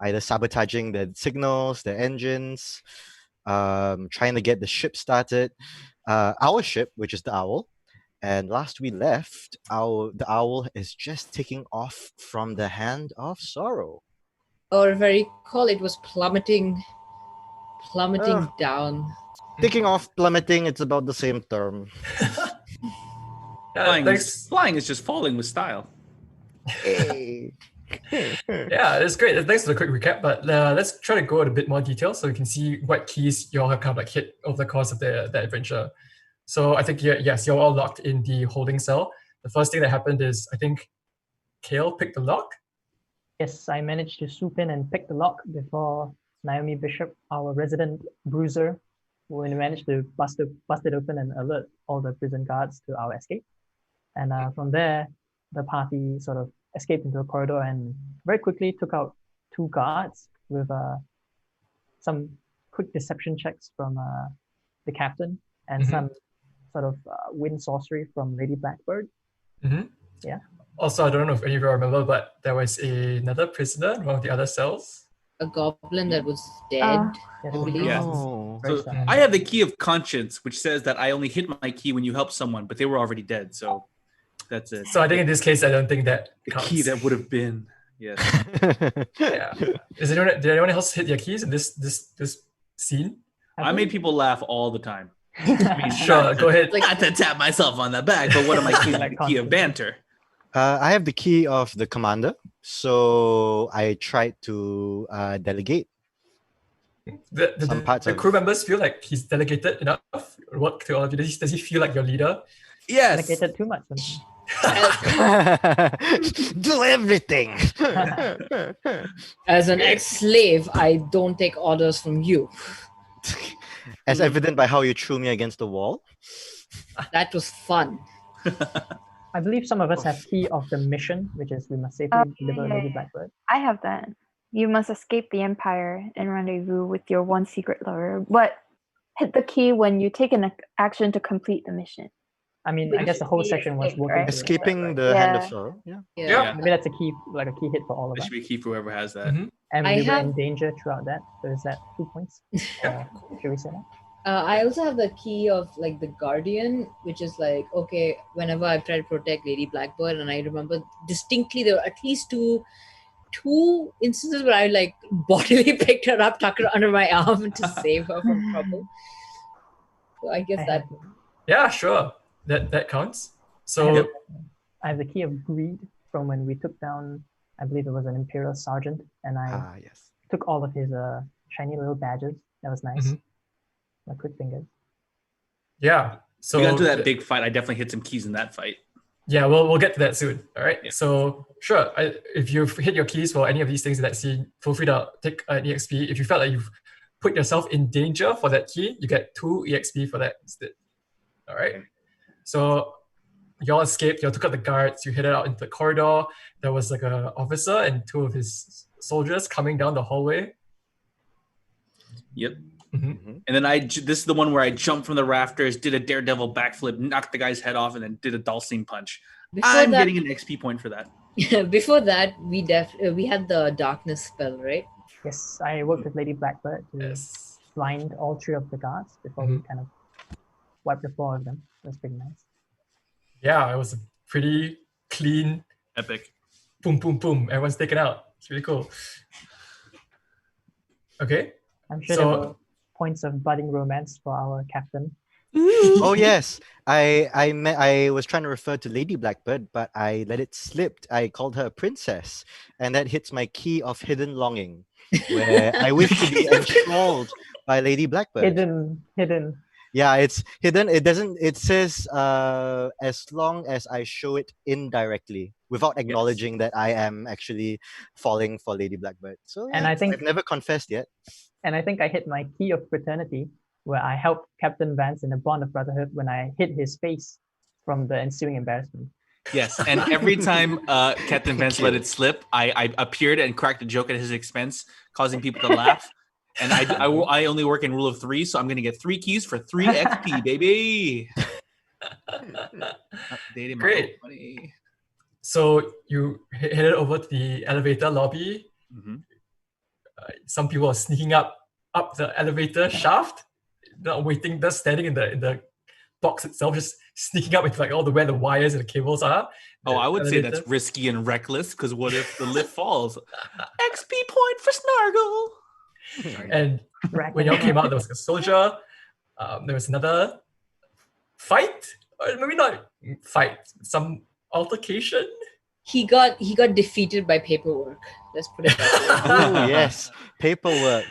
either sabotaging the signals, the engines, trying to get the ship started. Our ship, which is the Owl, and last we left, the Owl is just taking off from the hand of sorrow. Or if I recall, it was plummeting down. Taking off, plummeting, it's about the same term. Flying is just falling with style. Hey. Yeah, that's great. Thanks for the quick recap. But let's try to go into a bit more detail so you can see what keys you all have kind of like hit over the course of the adventure. So I think, yes, you're all locked in the holding cell. The first thing that happened is, I think, Kale picked the lock. Yes, I managed to swoop in and pick the lock before Naomi Bishop, our resident bruiser, when managed to bust it open and alert all the prison guards to our escape. And from there, the party sort of escaped into a corridor and very quickly took out 2 guards with some quick deception checks from the captain and some sort of wind sorcery from Lady Blackbird. Yeah. Also, I don't know if any of you remember, but there was another prisoner in one of the other cells. A goblin that was dead, I believe. Yeah. So I have the key of conscience, which says that I only hit my key when you help someone, but they were already dead. So that's it. So I think in this case, I don't think that the counts. key that would have been. Yes. Yeah. Did anyone else hit their keys in this scene? I made people laugh all the time. Sure, go ahead. Like, not to tap myself on the back, but what am I keys? Like the key of banter. I have the key of the commander, so I tried to delegate. The crew members feel like he's delegated enough work to all of you. Does he feel like your leader? Yes. Delegated too much. Do everything. As an ex-slave, I don't take orders from you. As evident by how you threw me against the wall. That was fun. I believe some of us have key of the mission, which is we must safely deliver Lady Blackbird. I have that. You must escape the Empire and rendezvous with your one secret lover, but hit the key when you take an action to complete the mission. I mean, I guess the whole section was working. Right? Escaping the hand of sorrow. Yeah. Maybe that's a key, like a key hit for all of There us. should be a key for whoever has that. And we were in danger throughout that. So is that 2 points? Should we say that? I also have the key of like the Guardian, which is like, okay, whenever I try to protect Lady Blackbird, and I remember distinctly there were at least two instances where I like bodily picked her up, tucked her under my arm to save her from trouble. So I guess that. Yeah, sure. That counts. So I have the key of greed from when we took down, I believe it was an Imperial sergeant, and I took all of his shiny little badges. That was nice. My quick fingers. Yeah. So we got into that big fight. I definitely hit some keys in that fight. Yeah, we'll get to that soon. All right. Yeah. So sure, if you've hit your keys for any of these things in that scene, feel free to take an EXP. If you felt like you've put yourself in danger for that key, you get 2 EXP for that instead. All right. So you all escaped. You all took out the guards. You headed out into the corridor. There was like an officer and 2 of his soldiers coming down the hallway. Yep. And then this is the one where I jumped from the rafters, did a daredevil backflip, knocked the guy's head off, and then did a Dulcine punch. I'm getting an XP point for that. Before that, we had the darkness spell, right? Yes, I worked with Lady Blackbird to blind all 3 of the guards before we kind of wiped the floor of them. That's pretty nice. Yeah, it was a pretty clean, epic. Boom, boom, boom. Everyone's taken out. It's really cool. Okay. I'm sure there were points of budding romance for our captain. Oh yes, I was trying to refer to Lady Blackbird, but I let it slip. I called her a princess, and that hits my key of hidden longing, where I wish to be enthralled by Lady Blackbird. Hidden. Yeah, it's hidden. It doesn't. It says as long as I show it indirectly, without acknowledging that I am actually falling for Lady Blackbird. So, and I think I've never confessed yet. And I think I hit my key of fraternity, where I helped Captain Vance in a bond of brotherhood when I hit his face from the ensuing embarrassment. Yes, and every time Captain Vance let it slip, I appeared and cracked a joke at his expense, causing people to laugh. And I only work in rule of 3, so I'm going to get 3 keys for 3 XP, baby. Great. So you headed over to the elevator lobby. some people are sneaking up the elevator shaft, not waiting, just standing in the box itself, just sneaking up into like all where the wires and the cables are. Oh, I would say elevator. that's risky and reckless, because what if the lift falls? XP point for Snargle. And when y'all came out, there was a soldier. There was another fight, or maybe not fight, some altercation. He got defeated by paperwork. Let's put it that way. Oh yes, paperwork.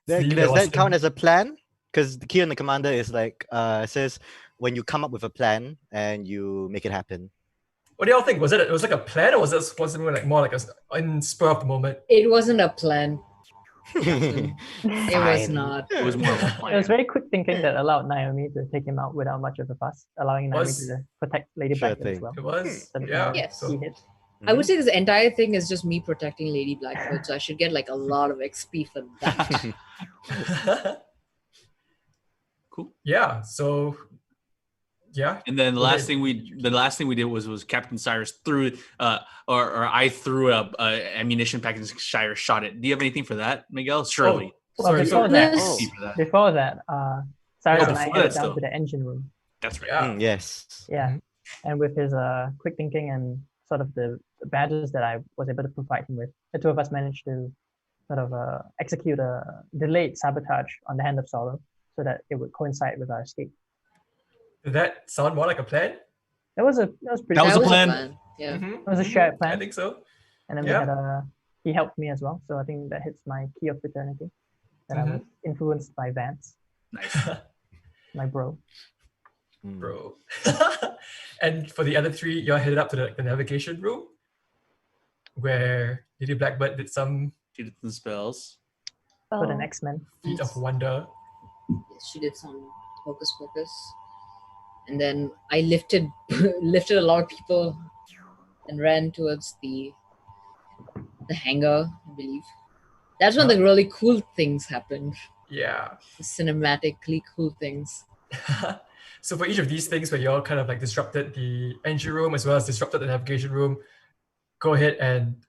See, Does that count as a plan? Because the key on the commander is like says when you come up with a plan and you make it happen. What do y'all think? Was it like a plan, or was it more like a in spur of the moment? It wasn't a plan. It was Fine. not. It was more of a plan. It was very quick thinking that allowed Naomi to take him out without much of a fuss, allowing Naomi Was- to protect Lady Sure Blackbird as thing. well. It was, So that, yeah. Yes. So, he hit. I would say this entire thing is just me protecting Lady Blackbird, so I should get like a lot of XP for that. Cool. yeah. So, yeah. And then the Go last ahead. thing we did was Captain Cyrus threw or I threw a ammunition pack and Cyrus shot it. Do you have anything for that, Miguel? Surely. Well, Sorry, before so- that, Yes. See for that. before that, Cyrus Oh, and I before headed that down still. to the engine room. That's right. Yeah. Yes. Yeah, and with his quick thinking and sort of the badges that I was able to provide him with, the two of us managed to sort of execute a delayed sabotage on the Hand of Sorrow so that it would coincide with our escape. Did that sound more like a plan? That was pretty. That was That a plan. Yeah. Mhm. It was a shared I plan, think so. and then yeah. we had he helped me as well. So I think that hits my key of fraternity. That I was influenced by Vance, Nice. my bro. Mm. Bro. And for the other three, y'all headed up to the navigation room where Lady Blackbird did some She did some spells. Put an Oh. X-Men. feat of wonder. Yes, she did some hocus pocus, and then I lifted lifted a lot of people and ran towards the hangar, I believe. That's when the really cool things happened. Yeah. The cinematically cool things. So for each of these things where y'all kind of like disrupted the engine room as well as disrupted the navigation room, go ahead and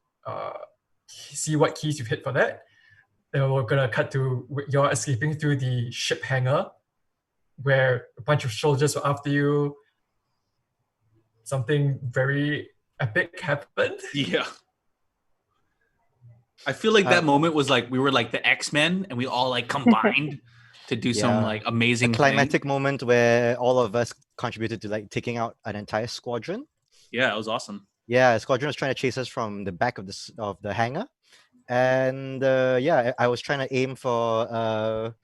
see what keys you've hit for that. Then we're gonna cut to y'all escaping through the ship hangar where a bunch of soldiers were after you. Something very epic happened. Yeah. I feel like that moment was like we were like the X-Men and we all like combined to do some Yeah. like amazing Climatic moment where all of us contributed to like taking out an entire squadron. thing. Yeah, it was awesome. Yeah, a squadron was trying to chase us from the back of the hangar, and yeah, I was trying to aim for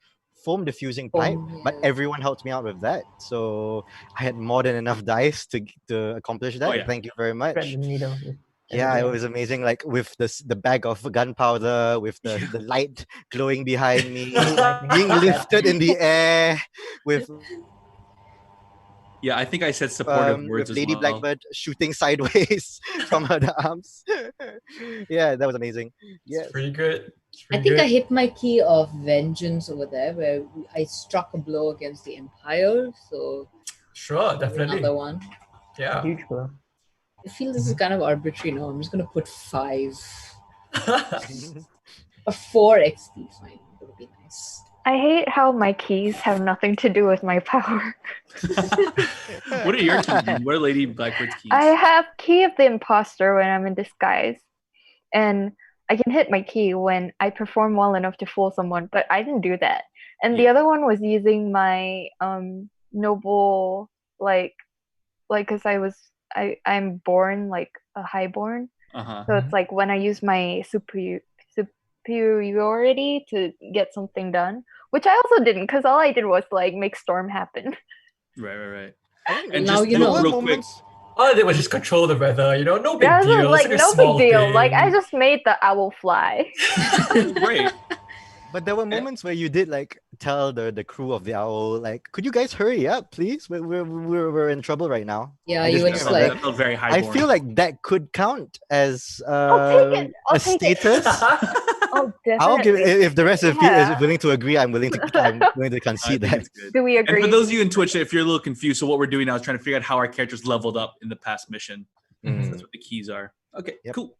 foam diffusing pipe, but yeah. everyone helped me out with that. So I had more than enough dice to accomplish that. yeah. Thank you very much. Thread the needle. Yeah, it was amazing. Like with the bag of gunpowder, with the light glowing behind me, being lifted in the air, with Yeah, I think I said supportive with words as Lady well. Blackbird shooting sideways from her arms. Yeah, that was amazing. Yes. It's pretty good. It's I pretty think good. I hit my key of vengeance over there, where I struck a blow against the Empire. So Sure, definitely. another one. Yeah. Huge blow. I feel this is kind of arbitrary now. I'm just gonna put 5 or 4 XP. Fine, that would be nice. I hate how my keys have nothing to do with my power. What are your keys? What are Lady Blackbird's keys? I have key of the imposter when I'm in disguise, and I can hit my key when I perform well enough to fool someone, but I didn't do that. And the other one was using my noble because I'm born like a highborn, Uh-huh. so it's like when I use my superiority to get something done, which I also didn't because all I did was like make storm happen. Right. And And Now just you know. real quick, moments. All I did was just control the weather, no big Yeah, deal. like It's no a small big deal. Like I thing. just made the owl fly. great. But there were moments where you did like tell the crew of the owl, like, could you guys hurry up, please? We're in trouble right now. Yeah, I you just were think just about like, That felt very high. I feel like that could count as I'll take it. I'll a take it. status. Oh, I'll give definitely. if the rest of you Yeah. is willing to agree. I'm willing to concede that. Do we And agree? for those of you in Twitch, if you're a little confused, so what we're doing now is trying to figure out how our characters leveled up in the past mission. So Mm. that's what the keys are. Okay, Yep. cool.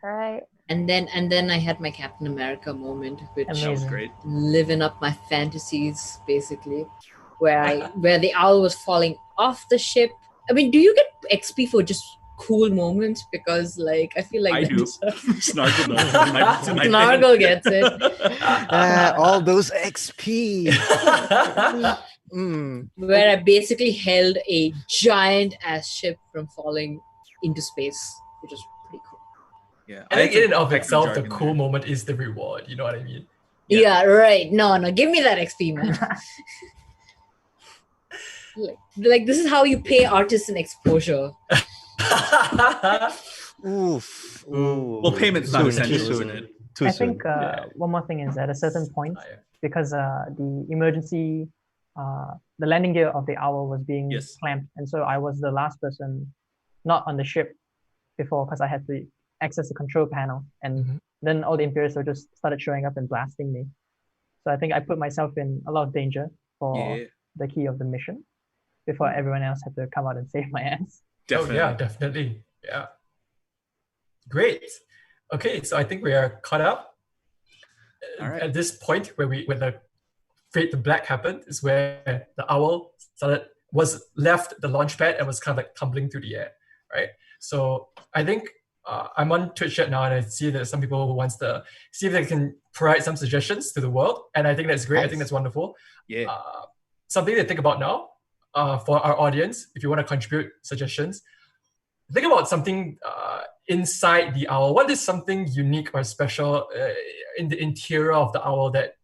Right. And then I had my Captain America moment, which That was Amazing. great. living up my fantasies basically, where the owl was falling off the ship. I mean, do you get XP for just cool moments? Because like I feel like I that do. deserves- Snargle does. It's my thing. Snargle gets it. All those XP. Mm. Where I basically held a giant ass ship from falling into space, which is pretty cool. Yeah, I think had in and some of techno itself, the jargon cool there. moment is the reward. You know what I mean? Yeah. Yeah, right. No, give me that XP, man. like this is how you pay artists in exposure. Oof. Well, payment's not Soon, essential, too isn't soon. it? Too I soon. think one more thing is at a certain point, Yeah. because the emergency, the landing gear of the owl was being Yes. clamped, and so I was the last person not on the ship before because I had to access the control panel, and Mhm. then all the Imperial soldiers started showing up and blasting me. So I think I put myself in a lot of danger for Yeah, the key of the mission before everyone else had to come out and save my ass. definitely. Oh, yeah, definitely. Yeah. Great. Okay, so I think we are caught up. All right. At this point when the fade to black happened is where the owl was left the launch pad and was kind of like tumbling through the air, right? So I think I'm on Twitch chat now and I see that some people who wants to see if they can provide some suggestions to the world, and I think that's great. I think Nice. that's wonderful. Yeah. Something to think about now for our audience, if you want to contribute suggestions, think about something inside the owl. What is something unique or special in the interior of the owl that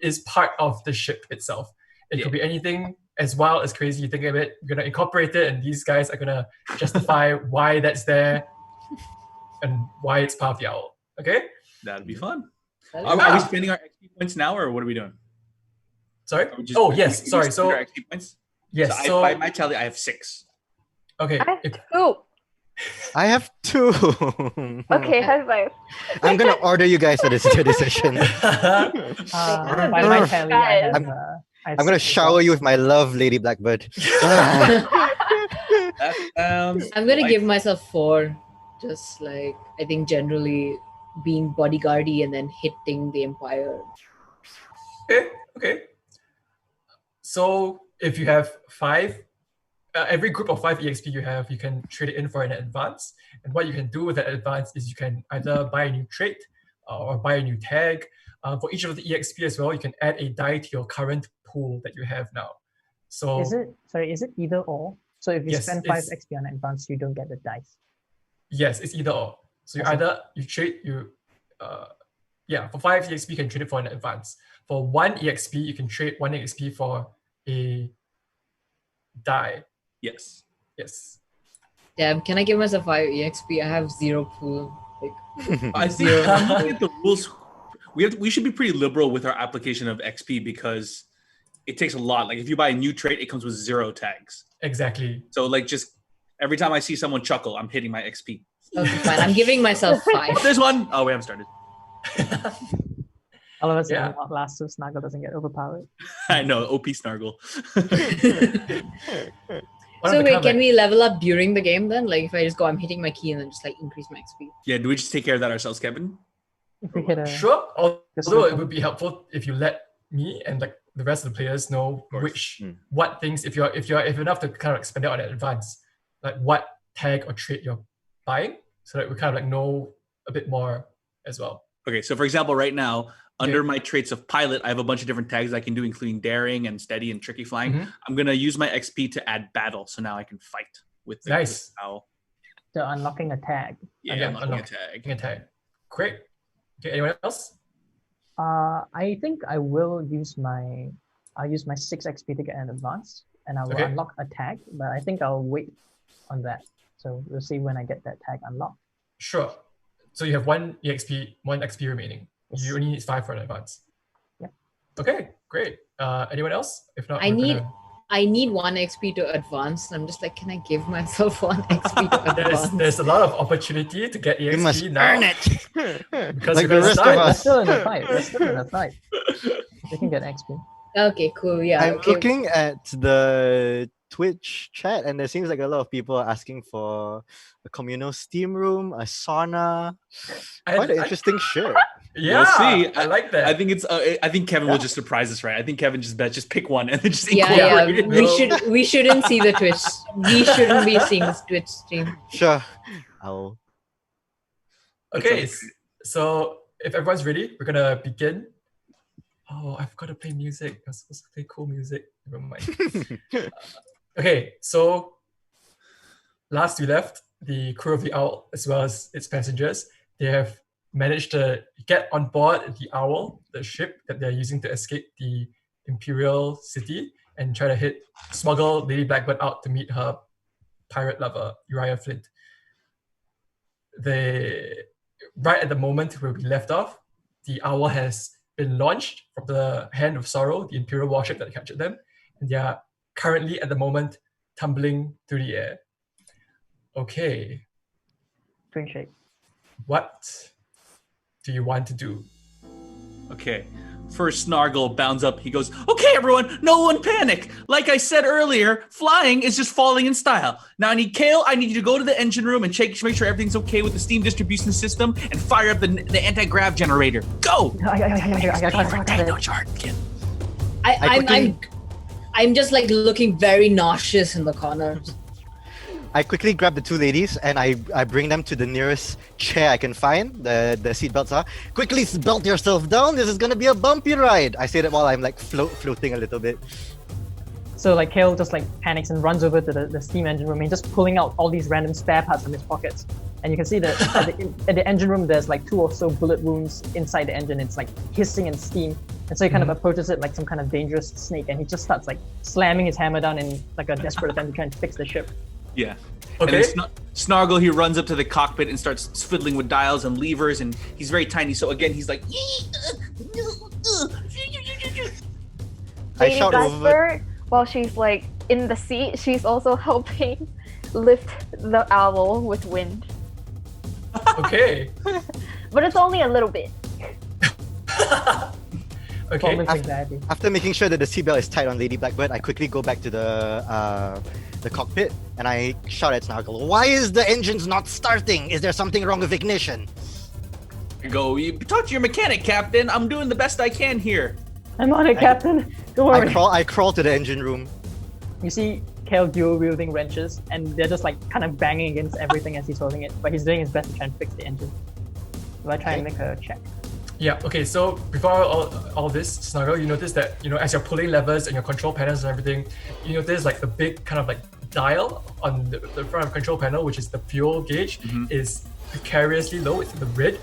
is part of the ship itself? It could be anything as wild as crazy you think of it. You're gonna incorporate it, and these guys are gonna justify why that's there and why it's part of the owl. Okay? That'd be fun. That'd Are, be are we fun. spending our XP points now, or what are we doing? Sorry. Are we just- Oh we yes. Sorry. spend our So XP points. yes. So by my tally, I have 6. Okay. I have if- 2. I have 2. Okay, high five. I'm gonna order you guys for this study session. By my tally, I have, I'm- I have I'm gonna 6 as shower well. you with my love, Lady Blackbird. That sounds I'm gonna like- give myself 4. Just like I think generally being bodyguardy and then hitting the Empire. Okay. So if you have 5, every group of 5 EXP you have, you can trade it in for an advance. And what you can do with that advance is you can either buy a new trait or buy a new tag. For each of the EXP as well, you can add a die to your current pool that you have now. So Is it either or? So if you Yes, spend 5 it's- XP on advance, you don't get the dice. yes, it's either or. So you I see. either you trade for 5 EXP you can trade it for an advance. For 1 EXP, you can trade 1 EXP for a die. Yes. Yes. Damn, can I give myself 5 EXP? I have 0 pool. Like I think Zero. looking at the rules, we should be pretty liberal with our application of XP because it takes a lot. Like if you buy a new trait, it comes with 0 tags. Exactly. So like just every time I see someone chuckle, I'm hitting my XP. okay, fine. I'm giving myself 5. Oh, there's one. Oh, we haven't started. All of us Yeah. in Outlast, so Snargle doesn't get overpowered. I know. OP Snargle. So wait, can we level up during the game then? Like if I just go, I'm hitting my key and then just like increase my XP. Yeah. Do we just take care of that ourselves, Kevin? If we hit a Sure. Although it circle. would be helpful if you let me and like the rest of the players know course. which Mm. what things if you're enough to kind of like spend it on in advance, like what tag or trait you're buying, so that we kind of like know a bit more as well. Okay. So for example, right now, under Okay. my traits of pilot, I have a bunch of different tags I can do, including daring and steady and tricky flying. Mhm. I'm gonna use my XP to add battle, so now I can fight with the Nice. with the owl. So unlocking a tag. Yeah, Okay, unlocking a unlock. tag. Getting a tag. Great. Okay. Anyone else? I think I'll use my 6 XP to get an advance, and I will Okay. unlock a tag, but I think I'll wait on that. So we'll see when I get that tag unlocked. Sure. So you have 1 EXP, 1 XP remaining. Yes. You only need 5 for an advance. Yeah. Okay. Great. Anyone else? If not, I we're need- gonna- I need 1 XP to advance. And I'm just like, can I give myself 1 XP to advance? There's a lot of opportunity to get EXP You must now. earn it. Because Like you're the gonna rest of start. We're us. still in the fight. We're still in the fight. We can get XP. Okay, cool. Yeah. I'm okay. looking at the Twitch chat, and there seems like a lot of people are asking for a communal steam room, a sauna. Quite an interesting shit. Yeah, We'll see. I like that. I think it's. I think Kevin will just surprise us, right? I think Kevin just pick one and then just Yeah, incorporate it. we shouldn't see the Twitch. We shouldn't be seeing this Twitch stream. Sure. I'll. Okay, so if everyone's ready, we're gonna begin. Oh, I've got to play music. I'm supposed to play cool music. Never mind. Okay, so last we left, the crew of the Owl, as well as its passengers, they have managed to get on board the Owl, the ship that they're using to escape the Imperial city, and try to smuggle Lady Blackbird out to meet her pirate lover, Uriah Flint. Right at the moment where we left off, the Owl has been launched from the Hand of Sorrow, the Imperial warship that captured them, and they are currently at the moment tumbling through the air. Okay, Twin shake. what do you want to do? Okay. First, Snargle bounds up. He goes, "Okay, everyone, no one panic. Like I said earlier, flying is just falling in style. Now I need Kale. I need you to go to the engine room and make sure everything's okay with the steam distribution system and fire up the anti-grav generator. Go!" I chart, kid. I'm just like looking very nauseous in the corner. I quickly grab the two ladies and I bring them to the nearest chair I can find. The seatbelts are. Quickly belt yourself down. This is gonna be a bumpy ride. I say that while I'm like floating a little bit. So like Kale just like panics and runs over to the steam engine room and just pulling out all these random spare parts from his pockets. And you can see that at the engine room there's like 2 or so bullet wounds inside the engine. It's like hissing and steam. And so he kind of approaches it like some kind of dangerous snake, and he just starts like slamming his hammer down in like a desperate attempt to try and fix the ship. Yeah. Okay. And then Snargle, he runs up to the cockpit and starts fiddling with dials and levers, and he's very tiny. So again, he's like, I Lady shout over. Blackbird, while she's like in the seat, she's also helping lift the owl with wind. Okay. But it's only a little bit. Okay. Performance anxiety. After making sure that the seatbelt is tight on Lady Blackbird, I quickly go back to the cockpit and I shout at Snargle, "Why is the engines not starting? Is there something wrong with ignition?" "Go, you talk to your mechanic, Captain. I'm doing the best I can here." I'm on it, Captain. Don't worry. I crawl to the engine room. You see Kale dual wielding wrenches, and they're just like kind of banging against everything as he's holding it. But he's doing his best to try and fix the engine. So I try and make a check. Yeah, okay, so before all this, Snargle, you notice that, as you're pulling levers and your control panels and everything, you notice like the big kind of like dial on the front of the control panel, which is the fuel gauge, is precariously low. It's in the red.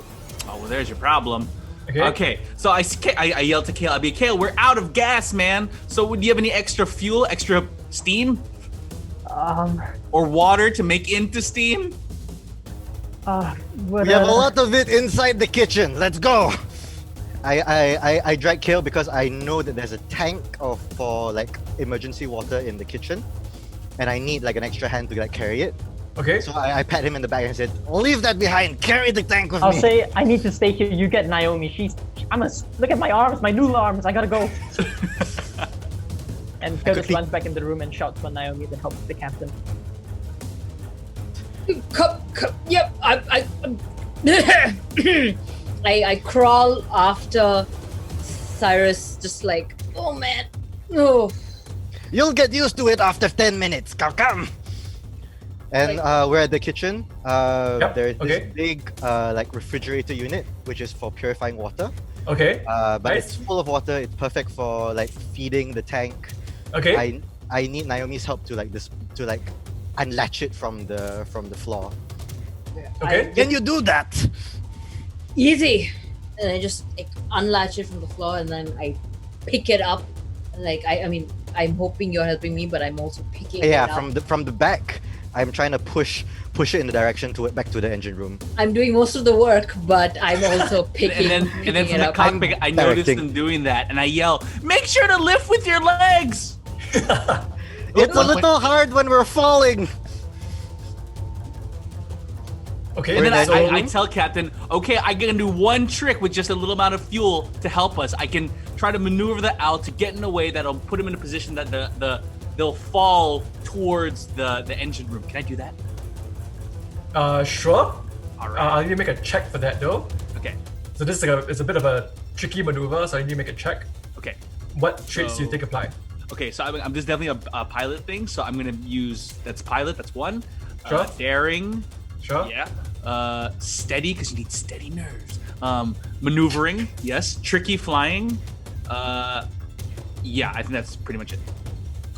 Oh, well, there's your problem. Okay. Okay, so I yell to Kale, Kale, we're out of gas, man. So do you have any extra fuel, extra steam? Or water to make into steam? But, We have a lot of it inside the kitchen. Let's go. I drag Kale because I know that there's a tank for like emergency water in the kitchen, and I need like an extra hand to like carry it. Okay. So I pat him in the back and said, "Leave that behind. Carry the tank with I'll me." say I need to stay here. You get Naomi. Look at my arms, my noodle arms. I gotta go. And Kale just runs back in the room and shouts for Naomi to help the captain. Yep. I crawl after Cyrus, just like, oh man, oh. You'll get used to it after 10 minutes. Come. And we're at the kitchen. There's this big like refrigerator unit, which is for purifying water. Okay. But nice. it's full of water. It's perfect for like feeding the tank. Okay. I need Naomi's help to like unlatch it from the floor. Okay. Can you do that? Easy. And I just like unlatch it from the floor, and then I pick it up. Like I'm hoping you're helping me, but I'm also picking it up. from the back. I'm trying to push it in the direction back to the engine room. I'm doing most of the work, but I'm also picking. and then from it the up. cockpit, I noticed them doing that, and I yell, "Make sure to lift with your legs!" It's a little hard when we're falling. Okay. And then so- I tell Captain, "Okay, I can do one trick with just a little amount of fuel to help us. I can try to maneuver the owl to get in a way that'll put him in a position that the they'll fall towards the engine room. Can I do that? Sure. All right. I need to make a check for that though. Okay. So this is it's a bit of a tricky maneuver, so I need to make a check. Okay. What traits do you think apply? Okay, so I'm this is definitely a pilot thing. So I'm gonna use that's pilot. That's one. Sure. Daring. Sure. Yeah. Steady, because you need steady nerves. Maneuvering. Yes. Tricky flying. Yeah, I think that's pretty much it.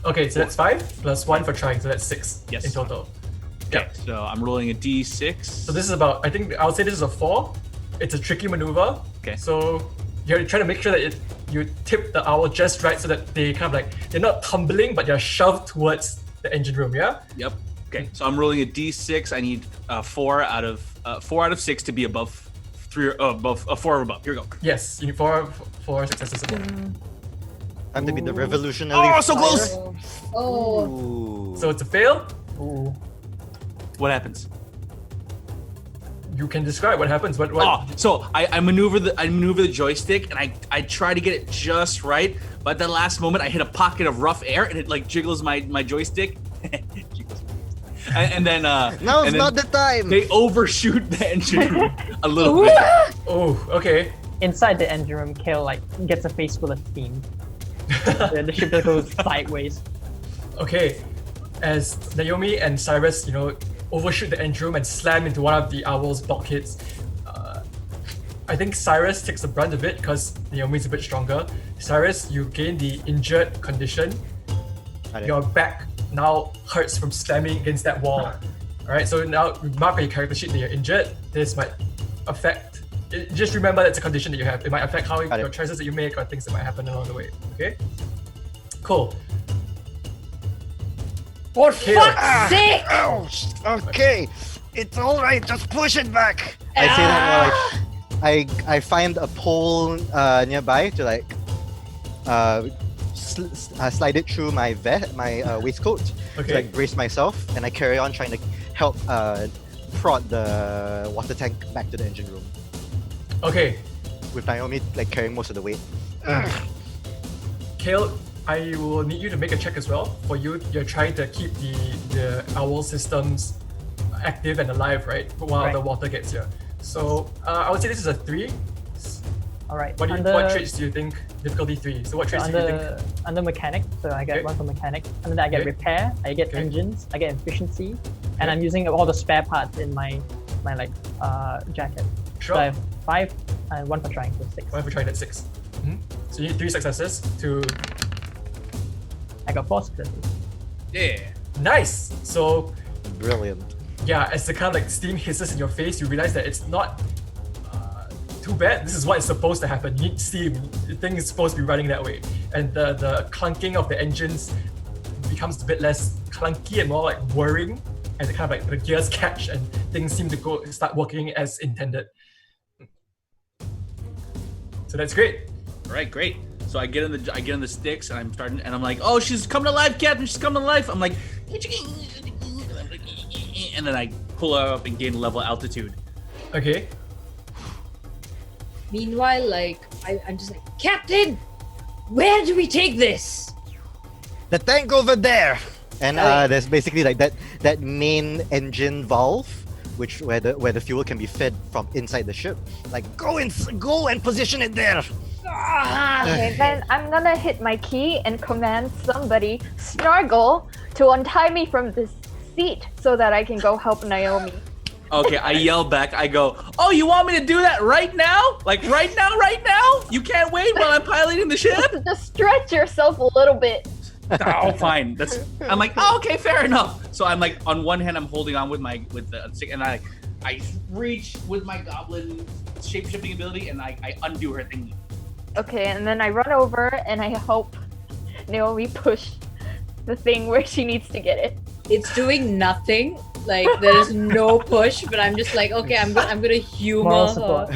Okay, so that's 5 plus 1 for trying, so that's 6 Yes. in total. Okay, Yeah. so I'm rolling a d6. So this is about, I think I'll say this is a 4. It's a tricky maneuver. Okay. So you're trying to make sure that you tip the owl just right so that they kind of like, they're not tumbling, but they're shoved towards the engine room, yeah? Yep. Okay, so I'm rolling a d6. I need 4 out of 6 to be above 3 or above 4 or above. Here we go. Yes, you need 4 successes above. Time to be the revolutionary. Oh, so close! Oh, Ooh. So it's a fail. Ooh. What happens? You can describe what happens. What? Oh, so I maneuver the joystick and I try to get it just right, but at the last moment I hit a pocket of rough air and it like jiggles my joystick. and then Now it's not the time. they overshoot the engine room a little bit. Oh, okay. Inside the engine room, Kale like gets a face full of steam. The ship just goes sideways. Okay. As Naomi and Cyrus, overshoot the engine room and slam into one of the owl's bulkheads. I think Cyrus takes the brunt of it because Naomi's a bit stronger. Cyrus, you gain the injured condition. Your back now hurts from slamming against that wall. Alright, so now mark on your character sheet that you're injured. This might affect. Just remember that's a condition that you have. It might affect how your choices that you make or things that might happen along the way. Okay? Cool. for Kale. fuck's sake! Ouch. Okay, it's all right. Just push it back. I say that more like I find a pole nearby to like slide it through my waistcoat Okay. to like brace myself, and I carry on trying to help prod the water tank back to the engine room Okay. with Naomi like carrying most of the weight. Kale, I will need you to make a check as well. For you, you're trying to keep the owl systems active and alive, right? While Right. the water gets here. So I would say this is a 3. All right. What traits do you think? Difficulty 3. So what traits do you think? Under mechanic, so I get Okay. one for mechanic, and then I get Okay. repair, I get Okay. engines, I get efficiency, and Okay. I'm using all the spare parts in my jacket. Sure. So I have 5 and 1 for trying, so 6. Why have we tried at 6? So you need 3 successes to. I got 4 successes. Yeah. Nice! So Brilliant. yeah, as the kind of like steam hisses in your face, you realize that it's not too bad. This is what is supposed to happen. You need steam. The thing is supposed to be running that way. And the clunking of the engines becomes a bit less clunky and more like whirring as it kind of like the gears catch and things seem to start working as intended. So that's great. All right, great. So I get in the sticks and I'm starting and I'm like, oh, she's coming to life, Captain. She's coming to life. I'm like, and then I pull her up and gain level altitude. Okay. Meanwhile, like, I'm just like, Captain, where do we take this? The tank over there. And Okay. there's basically like that main engine valve, where the fuel can be fed from inside the ship. Like go and position it there. Okay, then I'm gonna hit my key and command somebody, Snargle, to untie me from this seat so that I can go help Naomi. Okay, I yell back. I go, oh, you want me to do that right now? Like right now? You can't wait while I'm piloting the ship? Just stretch yourself a little bit. Oh, fine. I'm like, oh, okay, fair enough. So I'm like, on one hand, I'm holding on with the stick, and I reach with my goblin shape-shifting ability, and I undo her thingy. Okay, and then I run over and I help Naomi push the thing where she needs to get it. It's doing nothing. Like, there's no push, but I'm just like, okay, I'm gonna humor Moral her. support.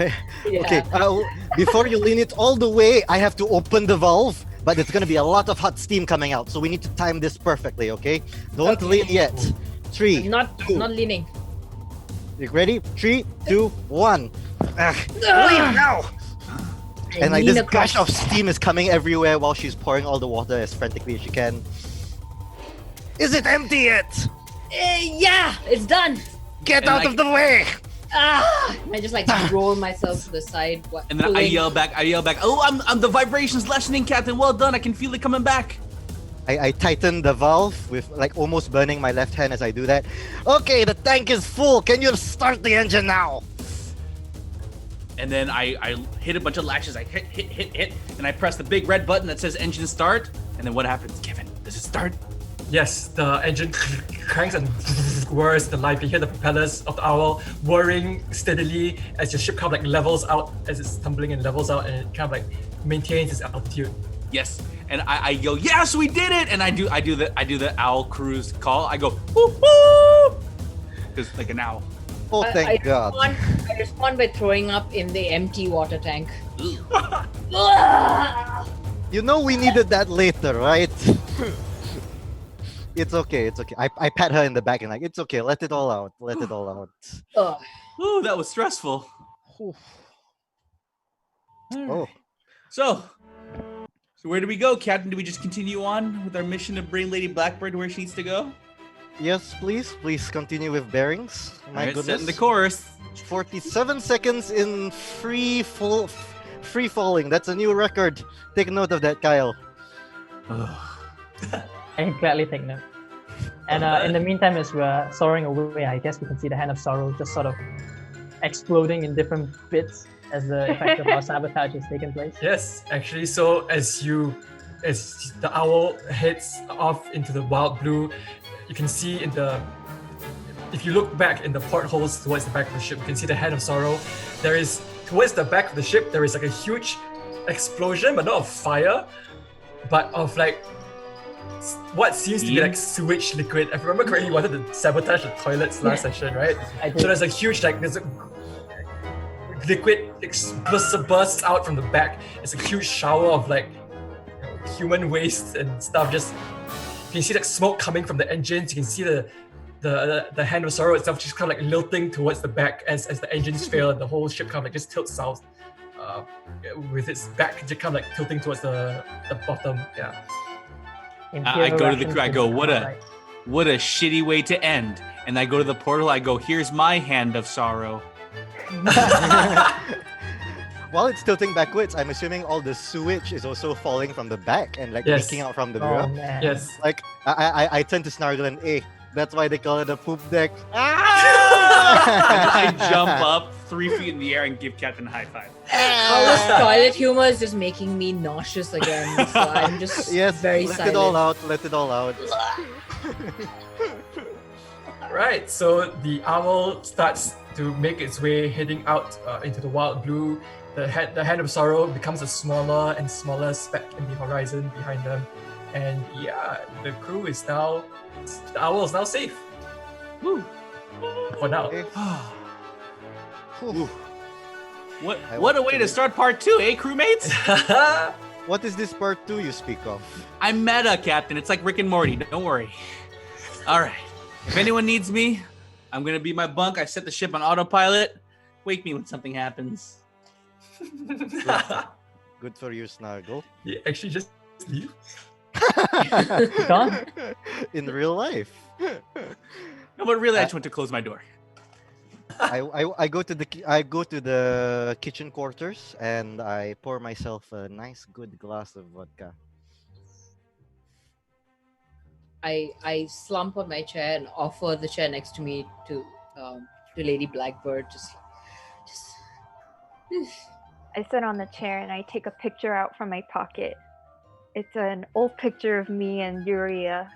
Yeah. Okay, before you lean it all the way, I have to open the valve, but it's gonna be a lot of hot steam coming out, so we need to time this perfectly, okay? Don't Okay. lean yet. 3, I'm not leaning. you ready? 3, 2, 1. Lean now! I And like lean this across. gush of steam is coming everywhere while she's pouring all the water as frantically as she can. Is it empty yet? Yeah, it's done. Get And out of the way! I just like roll myself to the side. And then I yell back, oh, I'm the vibration's lessening, Captain. Well done. I can feel it coming back. I tighten the valve with like almost burning my left hand as I do that. Okay, the tank is full. Can you start the engine now? And then I hit a bunch of latches. I hit, and I press the big red button that says engine start. And then what happens, Kevin? Does it start? Yes, the engine cranks and whirs the light. You hear the propellers of the owl whirring steadily as your ship kind of like levels out as it's tumbling and levels out, and it kind of like maintains its altitude. Yes. And I yell, yes, we did it! And I do the owl cruise call. I go, woo woo! Just like an owl. Oh, thank God. I respond by throwing up in the empty water tank. You know we needed that later, right? It's okay. I pat her in the back and like, it's okay. Let it all out. Ugh. Ooh, that was stressful. Oh. So where do we go, Captain? Do we just continue on with our mission to bring Lady Blackbird to where she needs to go? Yes, please. Please continue with bearings. My All right, goodness. setting the course. 47 seconds in free falling. That's a new record. Take note of that, Kyle. I can gladly take note. And in the meantime, as we're soaring away, I guess we can see the Hand of Sorrow just sort of exploding in different bits as the effect of our sabotage has taken place. Yes, actually, so as the owl heads off into the wild blue, you can see if you look back in the portholes towards the back of the ship, you can see the Hand of Sorrow. There is, towards the back of the ship, there is like a huge explosion, but not of fire, but of like what seems to be like sewage liquid. If I remember correctly, you wanted to sabotage the toilets last session, right? I did. So there's a huge there's a liquid bursts out from the back. It's a huge shower of like human waste and stuff. Just you can see like smoke coming from the engines. You can see the Hand of Sorrow itself just kind of like lilting towards the back as the engines fail and the whole ship kind of like just tilts south with its back just kind of like tilting towards the bottom. Yeah. I go to the crew. I go, what a shitty way to end. And I go to the portal. I go, here's my Hand of Sorrow. While it's tilting backwards, I'm assuming all the sewage is also falling from the back and like Yes. leaking out from the Oh, rear. man. Yes. Like I turn to Snargle and that's why they call it a poop deck. I jump up 3 feet in the air and give Captain a high five. Our toilet humor is just making me nauseous again. So I'm just Yes, very let silent. it all out. Right, so the owl starts to make its way heading out into the wild blue. The Hand of Sorrow becomes a smaller and smaller speck in the horizon behind them. And yeah, the crew is now, the owl is now safe. Woo. For now. Okay. Whew. What a way to start part 2, eh, crewmates? What is this part 2 you speak of? I'm meta, Captain. It's like Rick and Morty. Don't worry. All right. If anyone needs me, I'm going to be my bunk. I set the ship on autopilot. Wake me when something happens. Good for you, Snargle. Yeah, actually just leave. Gone? In real life. No, but really, I just went to close my door. I go to the kitchen quarters and I pour myself a nice good glass of vodka. I slump on my chair and offer the chair next to me to Lady Blackbird. Just. I sit on the chair and I take a picture out from my pocket. It's an old picture of me and Yuria.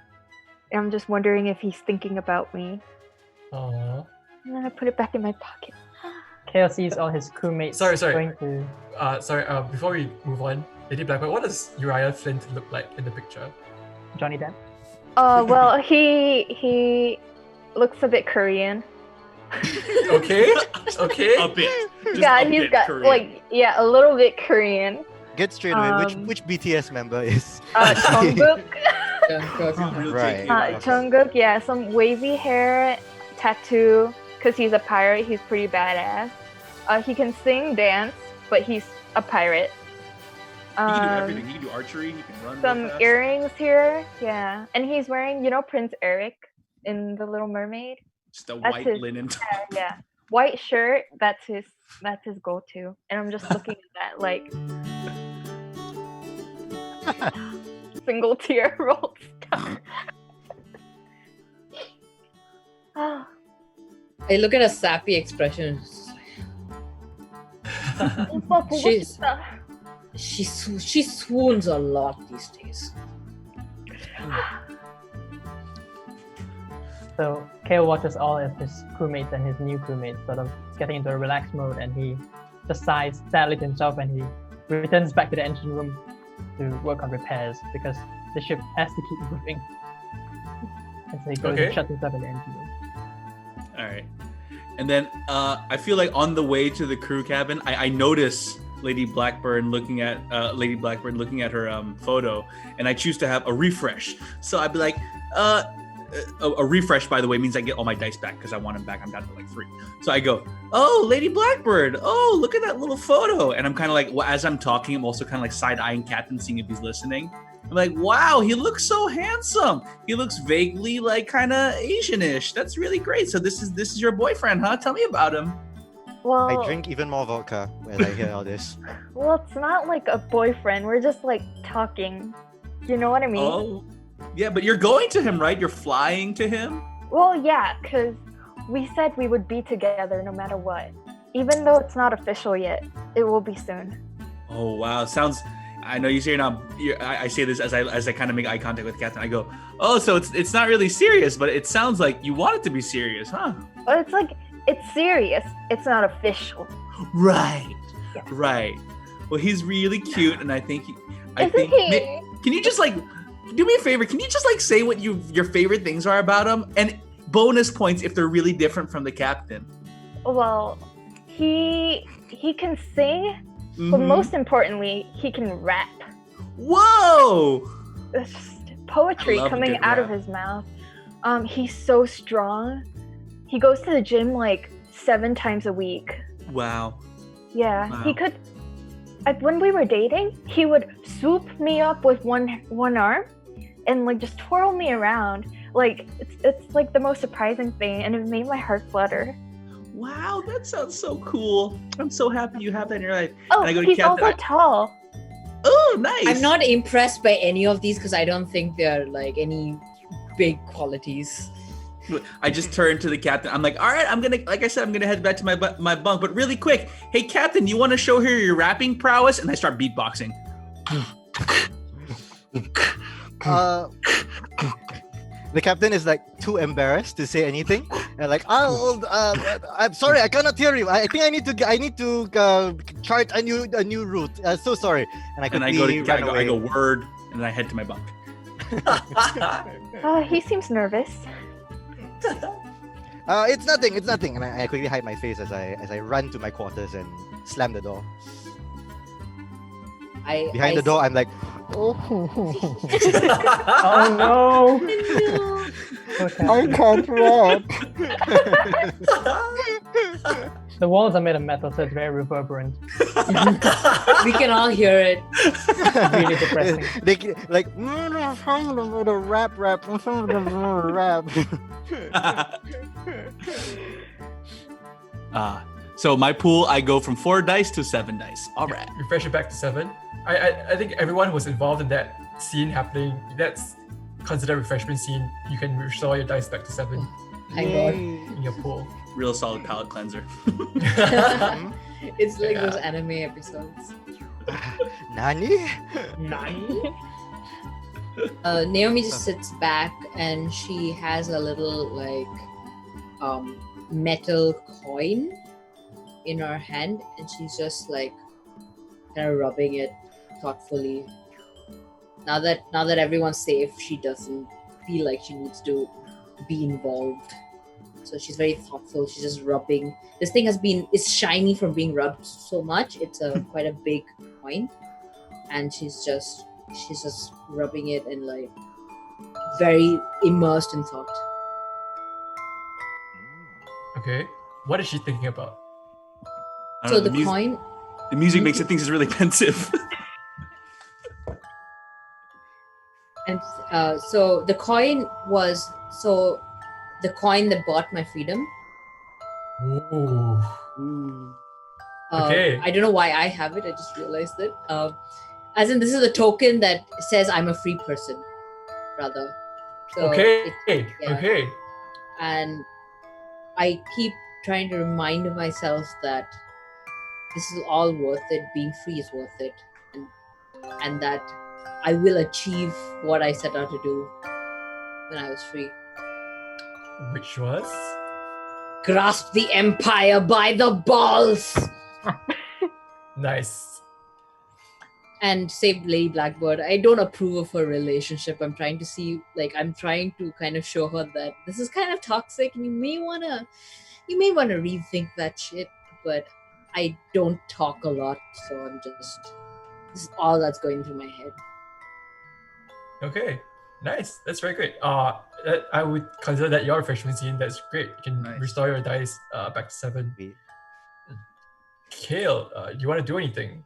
I'm just wondering if he's thinking about me. Aww. And then I put it back in my pocket. Chaos sees all his crewmates Sorry. going to... Before we move on, Lady Blackbird, what does Uriah Flint look like in the picture? Johnny Depp. Well, he looks a bit Korean. Okay. A bit. Just Yeah, a he's bit got Korean. a little bit Korean. Get straight away. Which BTS member is? Jungkook. Real Right. JK. Jungkook, yeah, some wavy hair, tattoo. Because he's a pirate, he's pretty badass. He can sing, dance, but he's a pirate. can do everything. He can do archery. He can run. Some real fast. earrings here, yeah, and he's wearing, Prince Eric in The Little Mermaid. Just a That's white his- linen. Yeah, white shirt. That's his go-to, and I'm just looking at that like single tear rolls down. Oh, I look at a sappy expression. She's- She swoons a lot these days. So Kale watches all of his crewmates and his new crewmates sort of getting into a relaxed mode, and he just sighs sadly to himself, and he returns back to the engine room to work on repairs because the ship has to keep moving. And so he goes and shuts himself in the engine room. All right. And then I feel like on the way to the crew cabin, I notice Lady Blackbird looking at her photo, and I choose to have a refresh. So I'd be like, a refresh, by the way, means I get all my dice back because I want them back. I'm down to like 3. So I go, oh, Lady Blackbird. Oh, look at that little photo. And I'm kind of like, well, as I'm talking, I'm also kind of like side-eyeing Captain, seeing if he's listening. I'm like, wow, he looks so handsome. He looks vaguely like kind of Asian-ish. That's really great. So this is your boyfriend, huh? Tell me about him. well, I drink even more vodka when I hear all this. well, it's not like a boyfriend. We're just like talking. You know what I mean? Oh, yeah, but you're going to him, right? You're flying to him? Well, yeah, because we said we would be together no matter what. Even though it's not official yet, it will be soon. Oh, wow. Sounds... I know you say I say this as I kind of make eye contact with Captain. I go, oh, so it's not really serious, but it sounds like you want it to be serious, huh? Well, it's like, it's serious. It's not official. Right. Yeah. Right. Well, he's really cute, and I think Isn't he? Can you just like do me a favor? Can you just like say what your favorite things are about him, and bonus points if they're really different from the captain? Well, he can sing, but Mhm. most importantly, he can rap. Whoa! It's just poetry I love a coming good out of rap. his mouth. He's so strong. He goes to the gym like 7 times a week. Wow. Yeah, Wow. he could. When we were dating, he would swoop me up with one arm, and like just twirl me around. Like it's like the most surprising thing, and it made my heart flutter. Wow, that sounds so cool. I'm so happy you have that in your life. Oh, And I go to he's Captain, also tall. Oh, nice. I'm not impressed by any of these because I don't think they're like any big qualities. I just turned to the captain. I'm like, all right, I'm gonna head back to my bunk. But really quick, hey, Captain, you want to show her your rapping prowess? And I start beatboxing. The captain is like too embarrassed to say anything, and like, I'm sorry, I cannot hear you. I think I need to chart a new route. So sorry. And I quickly run away. I go word, and I head to my bunk. He seems nervous. It's nothing. And I quickly hide my face as I run to my quarters and slam the door. Behind the door, I'm like, Oh no! I can't rap. The walls are made of metal, so it's very reverberant. We can all hear it. Really depressing. They like rap. So my pool, I go from 4 dice to 7 dice. All right. Refresh it back to 7. I think everyone who was involved in that scene happening, that's considered refreshment scene. You can restore your dice back to 7 Thank God. in your pool. Real solid palate cleanser. It's like Yeah. those anime episodes. Nani? Naomi just sits back and she has a little like metal coin in her hand, and she's just like kind of rubbing it thoughtfully. Now that everyone's safe, she doesn't feel like she needs to be involved. So she's very thoughtful. She's just rubbing. This thing it's shiny from being rubbed so much. It's quite a big coin, and she's just rubbing it and like very immersed in thought. Okay. What is she thinking about? I don't So know, the coin. The music makes it think it's really pensive. So the coin was the coin that bought my freedom. Ooh. Ooh. Okay. I don't know why I have it. I just realized it. As in, this is a token that says I'm a free person, rather. So Okay. yeah. Okay. And I keep trying to remind myself that this is all worth it. Being free is worth it, and that I will achieve what I set out to do when I was free. Which was? Grasp the empire by the balls Nice. and save Lady Blackbird. I don't approve of her relationship. I'm trying to kind of show her that this is kind of toxic, and you may wanna rethink that shit. But I don't talk a lot, so this is all that's going through my head. Okay. Nice. That's very great. I would consider that your refreshment scene. That's great. You can Nice. restore your dice back to 7. Sweet. Kale, do you want to do anything?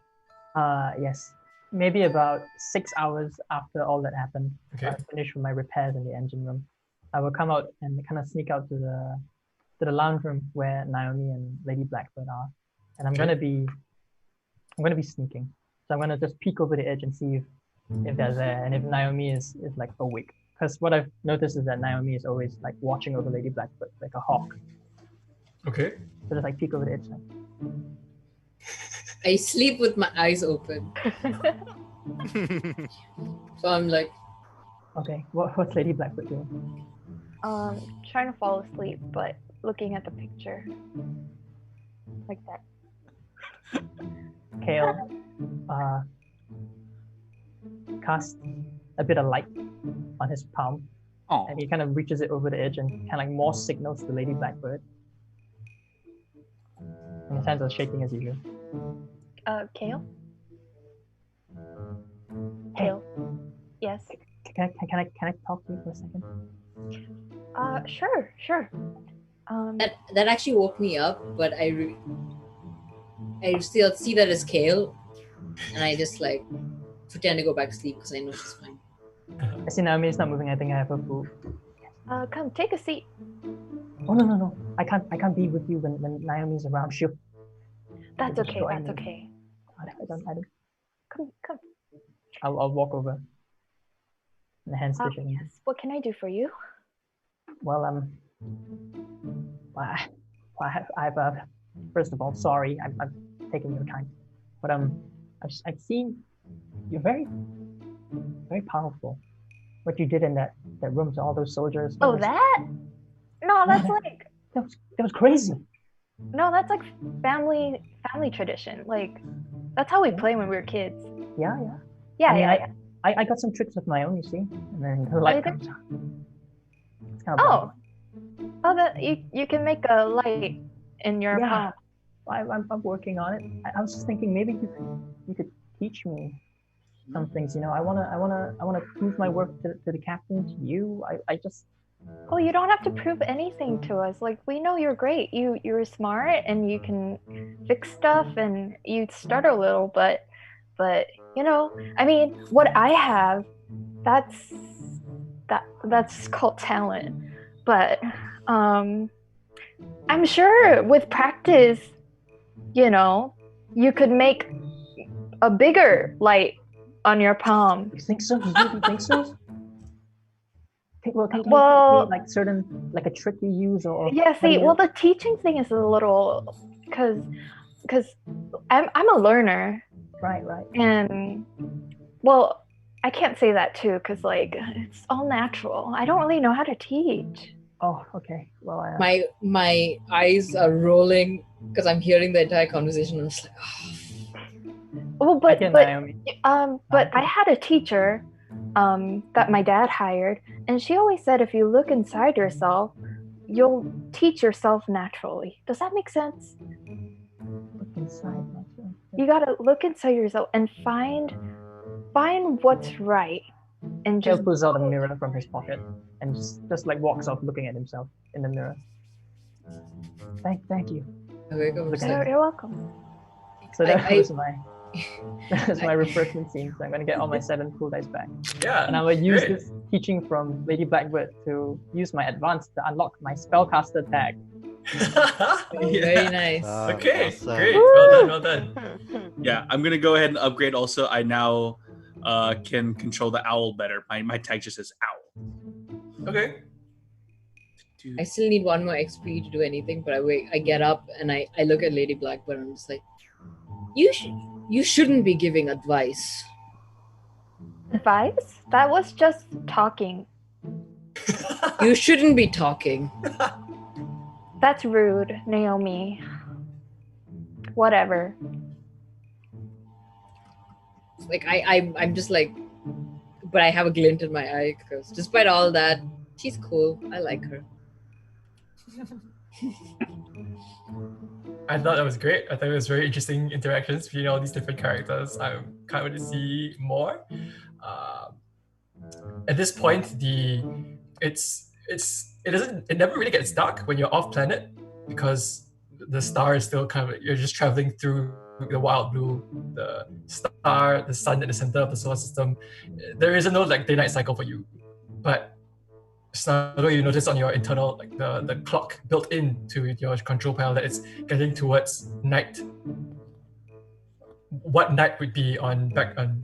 Yes. Maybe about 6 hours after all that happened, Okay. I finished with my repairs in the engine room. I will come out and kind of sneak out to the lounge room where Naomi and Lady Blackbird are, and I'm Okay. gonna be sneaking. So I'm gonna just peek over the edge and see if they're there and if Naomi is like awake. Because what I've noticed is that Naomi is always like watching over Lady Blackbird like a hawk. Okay. So just like peek over the edge. Like, I sleep with my eyes open, so I'm like, okay, what's Lady Blackbird doing? Trying to fall asleep, but looking at the picture. Like that. Kale casts a bit of light on his palm, Oh, and he kind of reaches it over the edge and kind of like more signals to Lady Blackbird. And his hands are shaking as usual. Kale? Hey. Kale? Yes. Can I talk to you for a second? Sure. that actually woke me up, but I still see that as Kale, and I just like pretend to go back to sleep because I know she's fine. I see Naomi is not moving. I think I have her food. Come, take a seat. Oh no! I can't be with you when Naomi's around. She'll. That's okay, join that's me. okay. I don't. Come. I'll walk over. And the hands Oh, stitching. yes. What can I do for you? Well, I've first of all, sorry, I've taken your time, but I've seen you're very, very powerful. What you did in that room to all those soldiers. Oh, that? No, that's like that was crazy. no, that's like family tradition. Like that's how we play when we were kids. Yeah. Yeah, I mean, yeah. I got some tricks of my own, you see, and then the light you comes on. It's kind of that you can make a light in your Yeah. palm. I'm working on it. I was just thinking maybe you could teach me some things. You know, I wanna prove my work to the captain, to you. I just Oh, you don't have to prove anything to us. Like we know you're great. You're smart and you can fix stuff and you stutter a little, but you know, I mean, what I have, that's called talent. But I'm sure with practice, you know, you could make a bigger light on your palm. You think so? You really think so? Well, can you Well, teach me like certain like a trick you use or yeah, how do see, you- well, the teaching thing is a little because I'm a learner, right. and well, I can't say that too because like it's all natural. I don't really know how to teach. Oh, okay. Well, My eyes are rolling because I'm hearing the entire conversation. I'm just like, Well, but Naomi. I had a teacher that my dad hired, and she always said if you look inside yourself, you'll teach yourself naturally. Does that make sense? Look inside myself. You gotta look inside yourself and find what's right, and Kale just pulls out a mirror from his pocket and just like walks off looking at himself in the mirror. Thank you. I wake up and Look say, at you're welcome. So that I- was my That's my refreshment scene. So I'm gonna get all my 7 cool dice back. Yeah. And I will use great. this teaching from Lady Blackbird to use my advance to unlock my spellcaster tag. Oh, very nice. Okay, Awesome. great. Well done, well done. Yeah, I'm gonna go ahead and upgrade. Also, I now can control the owl better. My tag just says owl. Okay. I still need 1 more XP to do anything, but I get up and I look at Lady Blackbird and I'm just like, you shouldn't be giving advice. Advice? That was just talking. You shouldn't be talking. That's rude, Naomi. Whatever. Like I'm just like, but I have a glint in my eye because despite all that, she's cool. I like her. I thought that was great. I thought it was very interesting interactions between all these different characters. I can't wait to see more. At this point, it never really gets dark when you're off planet because the star is still kind of, you're just traveling through the wild blue, the star, the sun at the center of the solar system. There is no like day-night cycle for you, but Snargle, you notice on your internal, like the clock built into your control panel that it's getting towards night. What night would be back on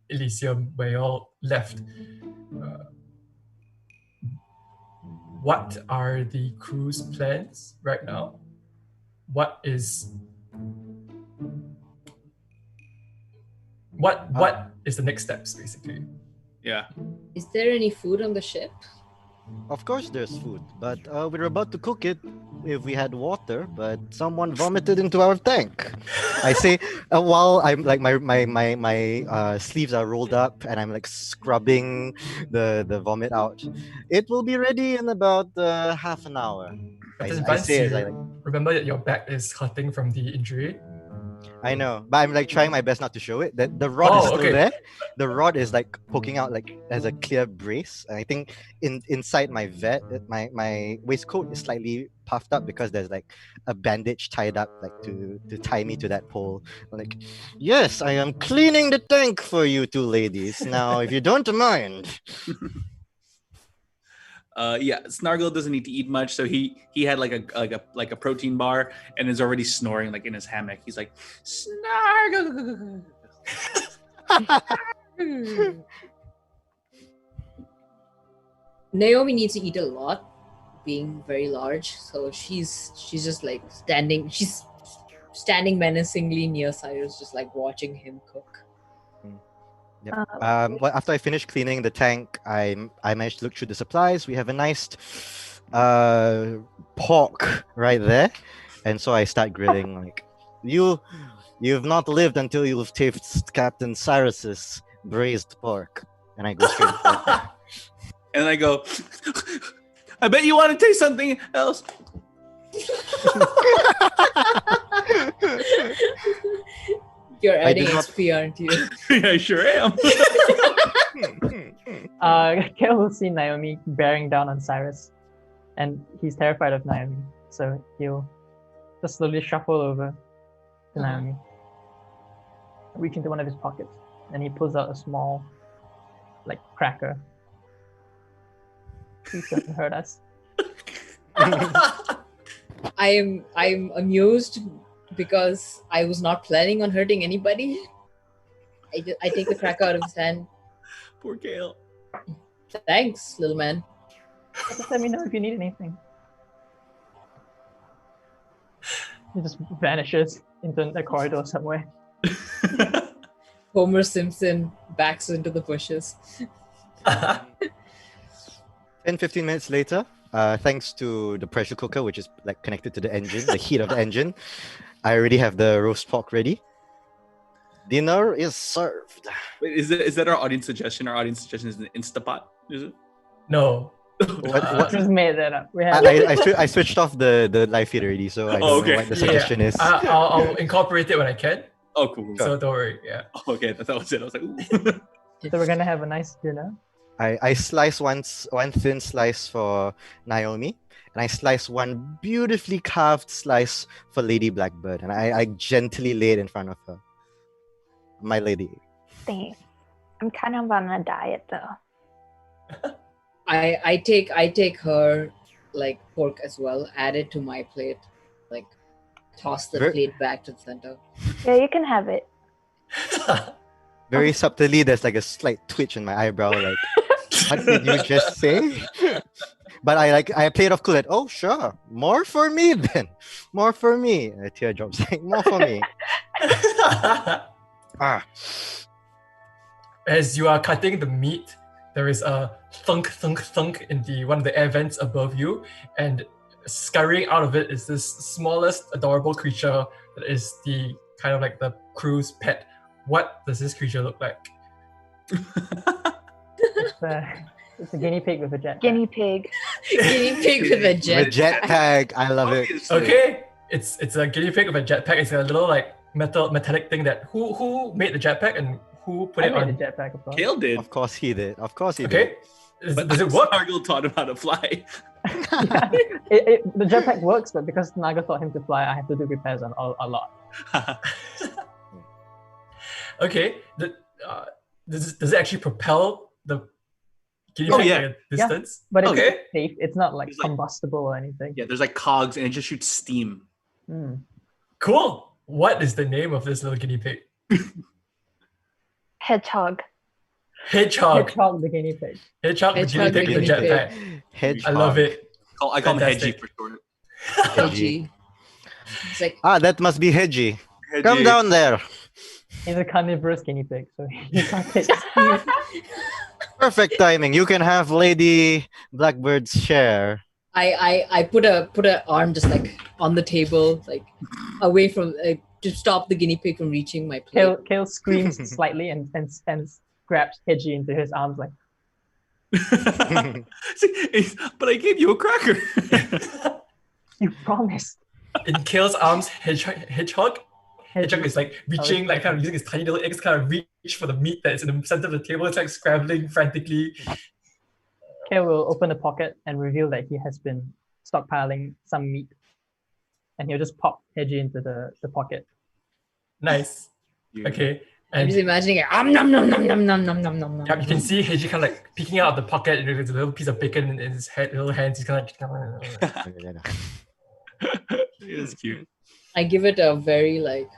Elysium where you all left? What are the crew's plans right now? What is the next steps basically? Yeah. Is there any food on the ship? Of course there's food, but we were about to cook it if we had water, but someone vomited into our tank. I say while I'm like my sleeves are rolled up and I'm like scrubbing the vomit out. It will be ready in about half an hour. But I Vance, say as you I like, remember that your back is hurting from the injury. I know, but I'm like trying my best not to show it. The rod is still okay. there. The rod is like poking out like as a clear brace. And I think inside my my waistcoat is slightly puffed up because there's like a bandage tied up like to tie me to that pole. I'm like, yes, I am cleaning the tank for you two ladies. Now, if you don't mind. Yeah, Snargle doesn't need to eat much, so he had like a protein bar and is already snoring like in his hammock. He's like, Snargle. Naomi needs to eat a lot, being very large. So she's just like standing. She's standing menacingly near Cyrus, just like watching him cook. Yep. Well, after I finished cleaning the tank, I managed to look through the supplies. We have a nice pork right there, and so I start grilling. Like, you've not lived until you've tasted Captain Cyrus's braised pork, and I go straight for it. And I go, I bet you want to taste something else. You're adding did not- XP, aren't you? I sure am. Kel will see Naomi bearing down on Cyrus, and he's terrified of Naomi, so he'll just slowly shuffle over to Naomi, reach into one of his pockets, and he pulls out a small, like, cracker. Please don't hurt us. I'm amused because I was not planning on hurting anybody. I take the cracker out of his hand. Poor Kale. Thanks, little man. Just let me know if you need anything. He just vanishes into the corridor somewhere. Homer Simpson backs into the bushes. 10-15 minutes later, thanks to the pressure cooker, which is like connected to the engine, the heat of the engine, I already have the roast pork ready. Dinner is served. Wait, is that our audience suggestion? Our audience suggestion is an Instapot, is it? No. What? Just made that up. We have I switched off the live feed already, so I don't Oh, okay. know what the suggestion is. I'll incorporate it when I can. Oh, cool. So don't worry. Yeah. Oh, okay, that was it. I was like, ooh. So we're gonna have a nice dinner. I slice one thin slice for Naomi, and I slice one beautifully carved slice for Lady Blackbird, and I gently lay it in front of her. my lady. Thanks. I'm kind of on a diet though. I take her like pork as well, add it to my plate, like toss the Ver- plate back to the center. Yeah, you can have it. Very subtly, there's like a slight twitch in my eyebrow. Like, what did you just say? But I played off cool that, oh, sure, more for me then. More for me. A teardrop saying, more for me. Ah. As you are cutting the meat, there is a thunk, thunk, thunk in one of the air vents above you, and scurrying out of it is this smallest adorable creature that is the kind of like the crew's pet. What does this creature look like? It's a guinea pig with a jetpack. Guinea pig. Guinea pig with a The jetpack. I love it. Okay, it's a guinea pig with a jetpack. It's a little like metallic thing that who made the jetpack and who put I it on? made the jetpack, of course. Kale did. Of course he did. Of course he Okay, did. does it work? Snargle taught him how to fly. The jetpack works, but because Naga taught him to fly, I have to do repairs on a lot. Okay, does it actually propel the guinea Oh, pig yeah. a distance? But it's Okay. safe. It's not like It's like- combustible or anything. Yeah, there's like cogs and it just shoots steam. Mm. Cool. What is the name of this little guinea pig? Hedgehog. Hedgehog. Hedgehog the guinea pig. Hedgehog, the guinea Hedgehog, the pig with a guinea pig. jetpack. Hedgehog. I love it. I call him Hedgie Fantastic. for short. Hedgie. It's like Ah, that must be Hedgie. Hedgie. Come down there. He's a carnivorous guinea pig, so he can't take steam. Perfect timing. You can have Lady Blackbird's share. I put a arm just like on the table, like away from to stop the guinea pig from reaching my plate. Kale screams slightly and grabs Hedgie into his arms like, But I gave you a cracker. you promised. In Kale's arms, Hedgehog is like reaching, like kind of using his tiny little eggs, kind of reach for the meat that's in the center of the table. It's like scrambling frantically. Kale will open the pocket and reveal that he has been stockpiling some meat. And he'll just pop Hedgie into the pocket. Nice. Okay. I'm And just imagining it. Nom nom nom nom nom nom nom nom nom. you can see Hedgie kind of like peeking out of the pocket. And there's a little piece of bacon in his little hands. He's kind of like. It was cute. I give it a very like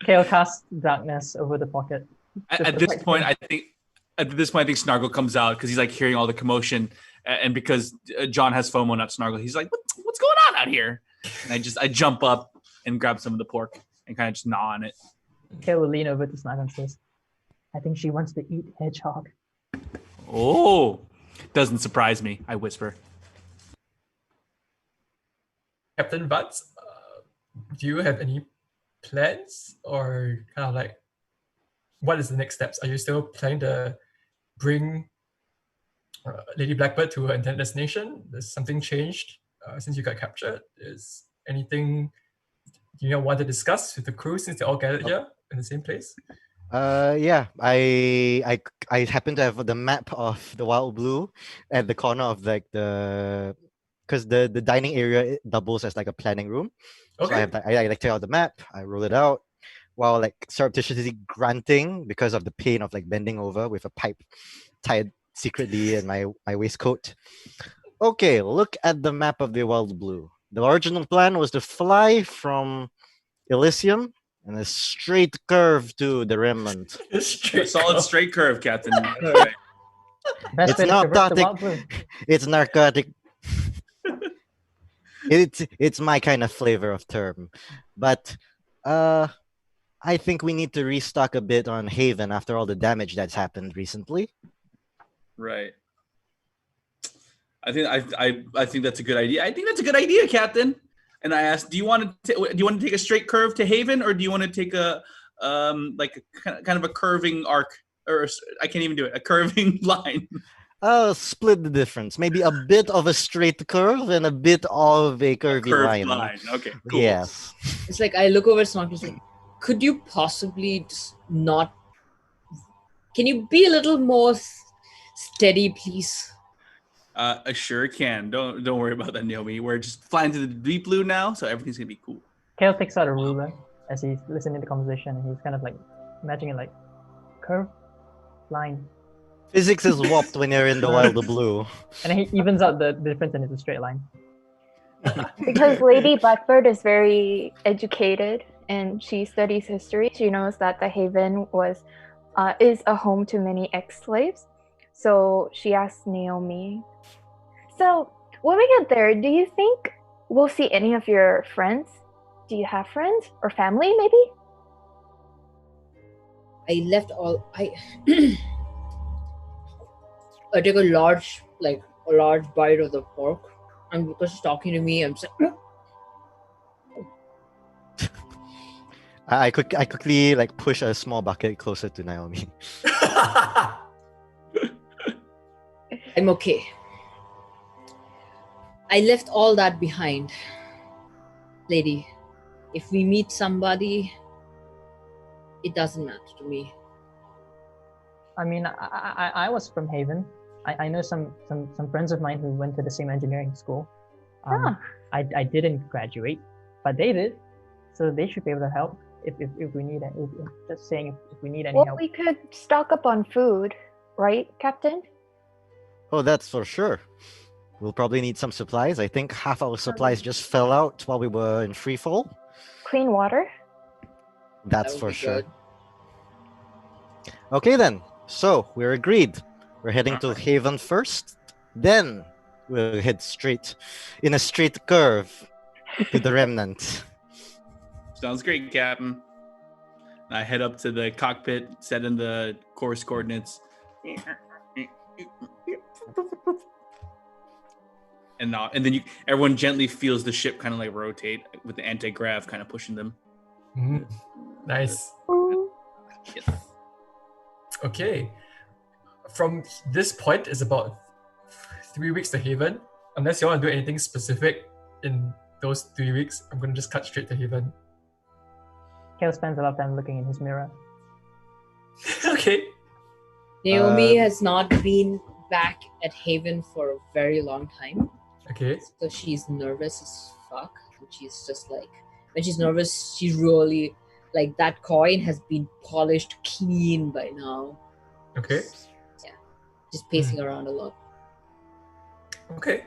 Kale casts darkness over the pocket. At this point, I think Snargle comes out because he's like hearing all the commotion, and because John has FOMO, not Snargle, he's like, "What's going on out here?" And I jump up and grab some of the pork and kind of just gnaw on it. Kale will lean over to Snargle and says, I think she wants to eat Hedgehog. Oh, doesn't surprise me. I whisper. Captain Vance, do you have any plans or kind of like what is the next steps? Are you still planning to bring Lady Blackbird to her intended destination? Has something changed since you got captured? Is anything you want to discuss with the crew since they all gathered here in the same place? Yeah, I happen to have the map of the Wild Blue at the corner of like because the dining area it doubles as like a planning room. So I have I like take out the map, I roll it out while like surreptitiously grunting because of the pain of like bending over with a pipe tied secretly in my waistcoat. Okay, look at the map of the Wild Blue. The original plan was to fly from Elysium and a straight curve to the remnant. Solid straight curve, Captain. Best It's way to not traverse the tactic. Wild Blue. It's narcotic. It's my kind of flavor of term. But I think we need to restock a bit on Haven after all the damage that's happened recently. Right. I think that's a good idea. I think that's a good idea, Captain. And I asked, do you want to take a straight curve to Haven, or do you want to take a like a kind of a curving arc, or I can't even do it, a curving line? Split the difference. Maybe a bit of a straight curve and a bit of a curvy Curved line. Okay. Cool. Yes. it's like I look over at Snorkel, like, could you possibly just not? Can you be a little more steady, please? I sure can. Don't worry about that, Naomi. We're just flying to the deep blue now, so everything's gonna be cool. Kale takes out a ruler as he's listening to the conversation, and he's kind of like imagining it like curve, line, Physics is warped when you're in the wild blue. and then he evens out the difference, and it's a straight line. Because Lady Blackbird is very educated and she studies history. She knows that the Haven is a home to many ex-slaves. So she asks Naomi, so when we get there, do you think we'll see any of your friends? Do you have friends or family maybe? I left all. I take a large bite of the pork, and because she's talking to me, I'm just I quickly like push a small bucket closer to Naomi. I'm okay. I left all that behind, lady. If we meet somebody, it doesn't matter to me. I mean, I was from Haven. I know some friends of mine who went to the same engineering school. I didn't graduate, but they did, so they should be able to help if we need it. Just saying, if we need any Well, help. we could stock up on food, right, Captain? Oh, that's for sure. We'll probably need some supplies. I think half our supplies just fell out while we were in free fall. Clean water? That's That would for be sure. good. Okay then. So we're agreed. We're heading to Haven first. Then we'll head straight in a straight curve to the remnant. Sounds great, Captain. I head up to the cockpit, set in the course coordinates. And then everyone gently feels the ship kind of like rotate with the anti-grav kind of pushing them. Nice. Yes. Okay. From this point is about 3 weeks to Haven. Unless you want to do anything specific in those 3 weeks, I'm going to just cut straight to Haven. Kale spends a lot of time looking in his mirror. Okay. Naomi has not been back at Haven for a very long time, Okay. so she's nervous as fuck. And she's just like, when she's nervous, she's really like, that coin has been polished clean by now. Okay. Just pacing around a lot. Okay.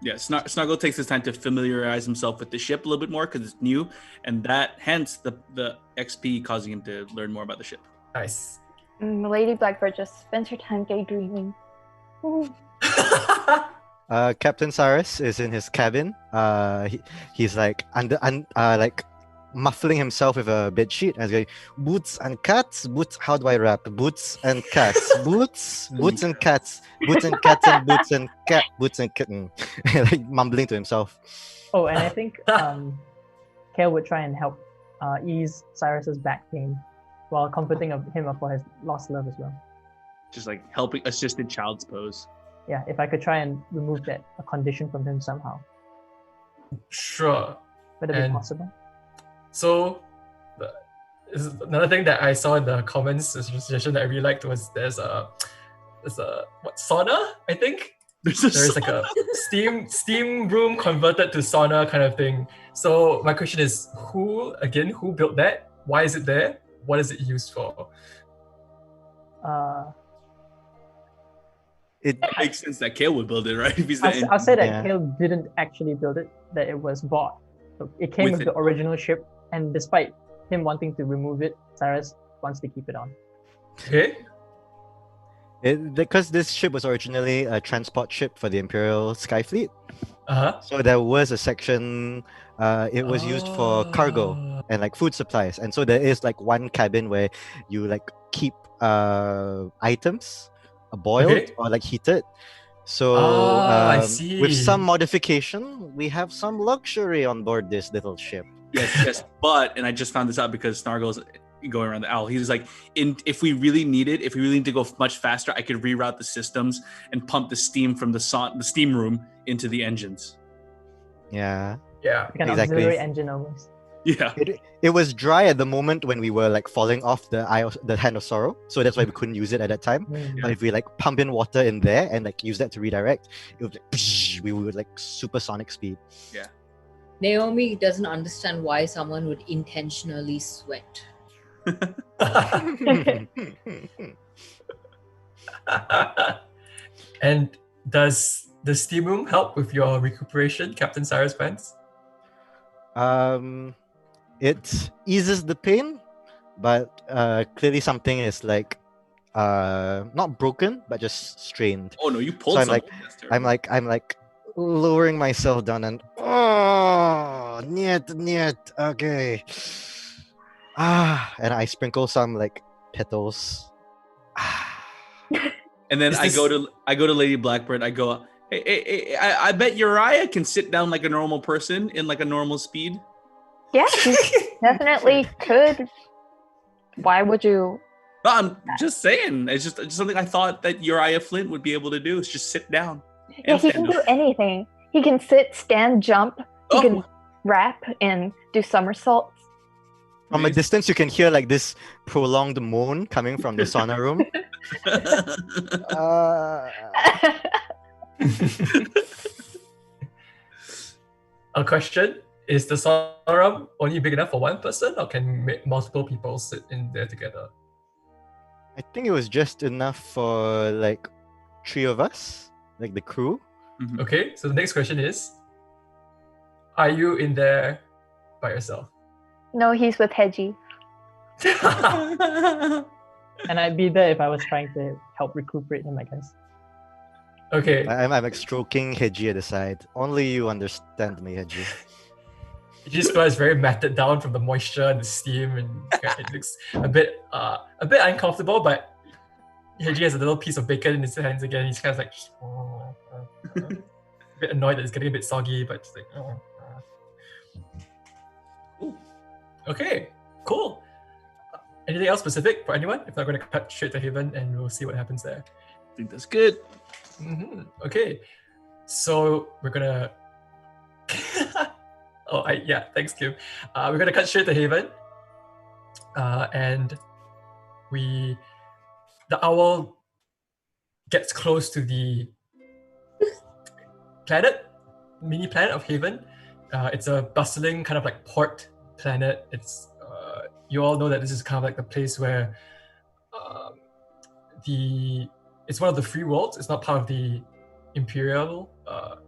Yeah, Snargle takes his time to familiarize himself with the ship a little bit more because it's new, and that hence the XP causing him to learn more about the ship. Nice. Lady Blackbird just spends her time daydreaming. Captain Cyrus is in his cabin. He's like like muffling himself with a bed sheet and he's going, boots and cats, boots. How do I rap? Boots and cats, boots and cats, boots and cats and boots and cat, boots and kitten. Like mumbling to himself. Oh, and I think Kale would try and help ease Cyrus's back pain while comforting him for his lost love as well. Just like helping assisted child's pose. Yeah, if I could try and remove that a condition from him somehow. Sure. Would it be And- possible? So, is another thing that I saw in the comments, a suggestion that I really liked was there's a what, sauna, I think? There's like a steam room converted to sauna kind of thing. So my question is, who built that? Why is it there? What is it used for? It makes sense that Kale would build it, right? If he's I'll say that Yeah. Kale didn't actually build it, that it was bought. So it came With with it. the original ship, and despite him wanting to remove it, Cyrus wants to keep it on. Okay. because this ship was originally a transport ship for the Imperial Sky Fleet. Uh-huh. So there was a section, it was used for cargo Ah. and like food supplies. And so there is like one cabin where you like keep items boiled Okay. or like heated. So I with some see. modification, we have some luxury on board this little ship. Yes. But, and I just found this out because Snargle's going around the owl. He's like, if we really need to go much faster, I could reroute the systems and pump the steam from the steam room into the engines. Yeah. Yeah. Like an Exactly. auxiliary engine almost. Yeah. It was dry at the moment when we were like falling off the hand of sorrow, so that's why we couldn't use it at that time. But if we like pump in water in there and like use that to redirect, it would like, we would like supersonic speed. Naomi doesn't understand why someone would intentionally sweat. And does the steam room help with your recuperation, Captain Cyrus Vance? It eases the pain, but clearly something is like not broken, but just strained. Oh no, you pulled So something. That's terrible. I'm like lowering myself down and niet, okay. And I sprinkle some like petals. And then Is I this- go to Lady Blackbird. I go, hey, I bet Uriah can sit down like a normal person in like a normal speed. Yeah, he definitely could. Why would you? No, I'm just saying. It's just something I thought that Uriah Flint would be able to do is just sit down. Yeah, and he stand can do up. anything. He can sit, stand, jump. He Oh, can rap and do somersaults. From a distance, you can hear like this prolonged moan coming from the sauna room. A question: is the sauna room only big enough for one person, or can multiple people sit in there together? I think it was just enough for like 3 of us, like the crew. Okay, so the next question is: are you in there by yourself? No, he's with Hedgie. And I'd be there if I was trying to help recuperate him, I guess. Okay, I'm like stroking Hedgie at the side. Only you understand me, Hedgie. you just feel it's very matted down from the moisture and the steam, and it looks a bit uncomfortable. But Heiji has a little piece of bacon in his hands again. He's kind of like a bit annoyed that it's getting a bit soggy, but just like Ooh. Okay, cool. Anything else specific for anyone? If not, going to cut straight to Haven and we'll see what happens there. I think that's good. Okay, so we're gonna. Thanks, Kim. We're gonna cut straight to Haven, and the owl gets close to the mini planet of Haven. It's a bustling kind of like port planet. It's you all know that this is kind of like the place where it's one of the free worlds. It's not part of the Imperial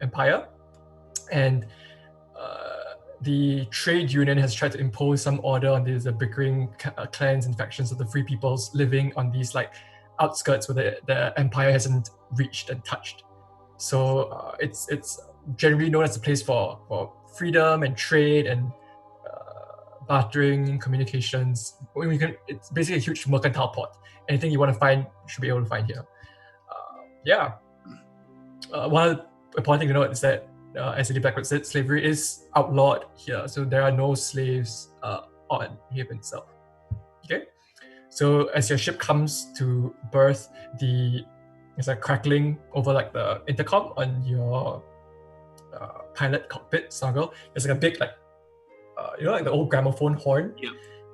Empire, and the trade union has tried to impose some order on these bickering clans and factions of the free peoples living on these like outskirts where the empire hasn't reached and touched. So it's generally known as a place for freedom and trade and bartering, communications. It's basically a huge mercantile port. Anything you want to find, you should be able to find here. One important thing to note is that, as Lady Blackbird said, slavery is outlawed here, so there are no slaves on Haven itself. Okay, so as your ship comes to berth, there's a crackling over like the intercom on your pilot cockpit, Snargle. There's like a big like like the old gramophone horn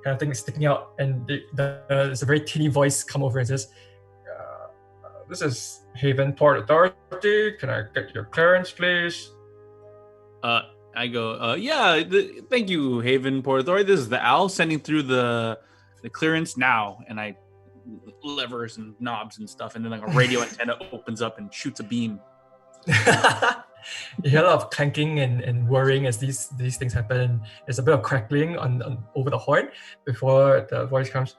kind of thing sticking out, and there's a very tinny voice come over and says, "This is Haven Port Authority. Can I get your clearance, please?" I go, thank you, Haven Port Authority. This is the owl sending through the clearance now, and I levers and knobs and stuff, and then like a radio antenna opens up and shoots a beam. You hear a lot of clanking and whirring as these things happen. There's a bit of crackling on over the horn before the voice comes.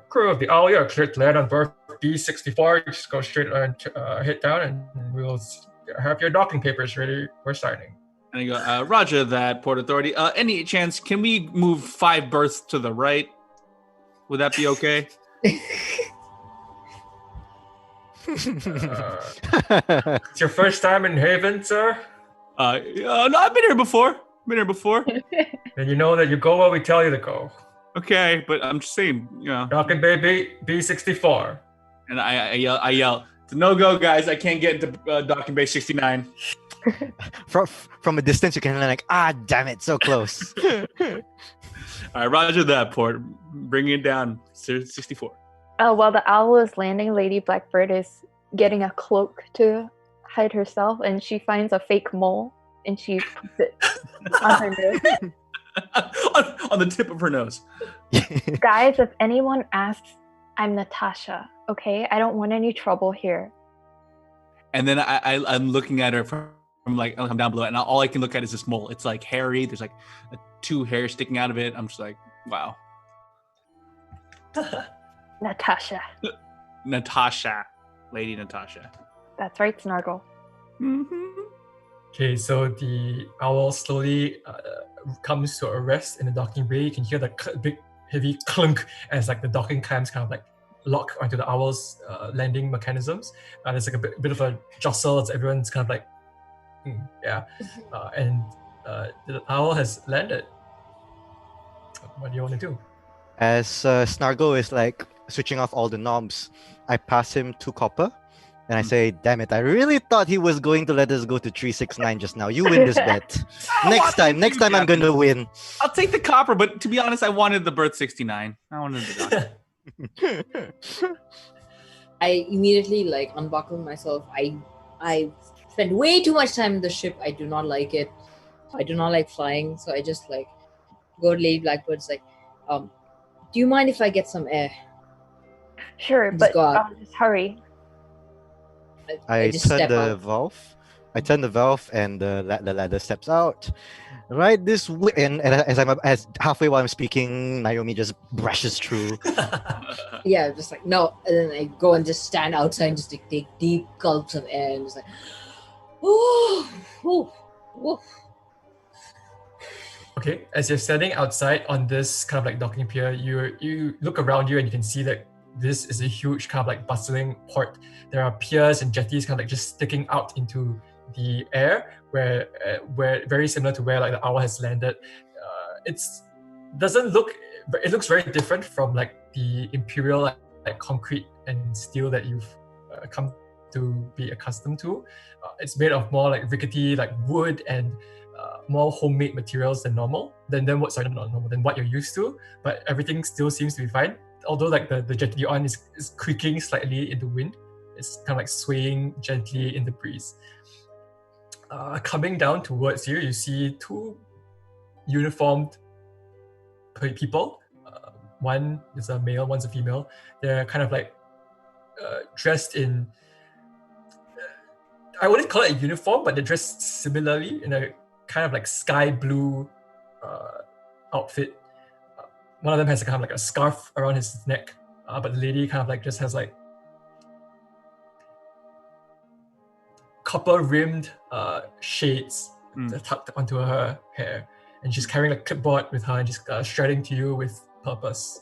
Crew of the Owl, you're cleared to land on berth B64. Just go straight and hit down, and we'll have your docking papers ready for signing. And I go, Roger that, Port Authority. Any chance, can we move 5 berths to the right? Would that be okay? It's your first time in Haven, sir? No, I've been here before. Then you know that you go where we tell you to go. Okay, but I'm just saying, Docking Bay B64. And I yell, it's a no-go, guys. I can't get into docking bay 69. From a distance, you can like, damn it, so close. All right, Roger that, Port. Bring it down. 64. While the owl is landing, Lady Blackbird is getting a cloak to hide herself, and she finds a fake mole, and she puts it on her nose. on the tip of her nose. Guys, if anyone asks, I'm Natasha, okay? I don't want any trouble here. And then I'm looking at her from like, I'm down below, and all I can look at is this mole. It's like hairy. There's like 2 hairs sticking out of it. I'm just like, wow. Natasha. Natasha. Lady Natasha. That's right, Snargle. Mm-hmm. Okay, so the owl slowly comes to a rest in the docking bay. You can hear the big, heavy clunk as like the docking clamps kind of like lock onto the owl's landing mechanisms. There's like a bit of a jostle as everyone's kind of like, and the owl has landed. What do you want to do? As Snargle is like switching off all the knobs, I pass him 2 copper. And I say, damn it, I really thought he was going to let us go to 369 just now. You win this bet. Next time I'm going to win. I'll take the copper, but to be honest, I wanted the birth 69. I wanted the doctor. I immediately like unbuckle myself. I spend way too much time in the ship. I do not like it. I do not like flying. So I just like go to Lady Blackbird's like, do you mind if I get some air? Sure, Just but go out. just hurry. I just turn step the out. valve. I turn the valve, and the ladder steps out. Right this way, and as halfway while I'm speaking, Naomi just brushes through. Yeah, just like no, and then I go and just stand outside and just like, take deep gulps of air and just like, oh. Okay, as you're standing outside on this kind of like docking pier, you look around you and you can see that this is a huge kind of like bustling port. There are piers and jetties kind of like just sticking out into the air, where very similar to where like the owl has landed. It looks very different from like the Imperial like concrete and steel that you've come to be accustomed to. It's made of more like rickety like wood and more homemade materials than what you're used to, but everything still seems to be fine. Although like the jetty on is creaking slightly in the wind. It's kind of like swaying gently in the breeze. Coming down towards you, you see 2 uniformed people. One is a male, one's a female. They're kind of like dressed in, I wouldn't call it a uniform, but they're dressed similarly in a kind of like sky blue outfit. One of them has kind of like a scarf around his neck, but the lady kind of like just has like copper-rimmed shades tucked onto her hair, and she's carrying a clipboard with her and just shredding to you with purpose.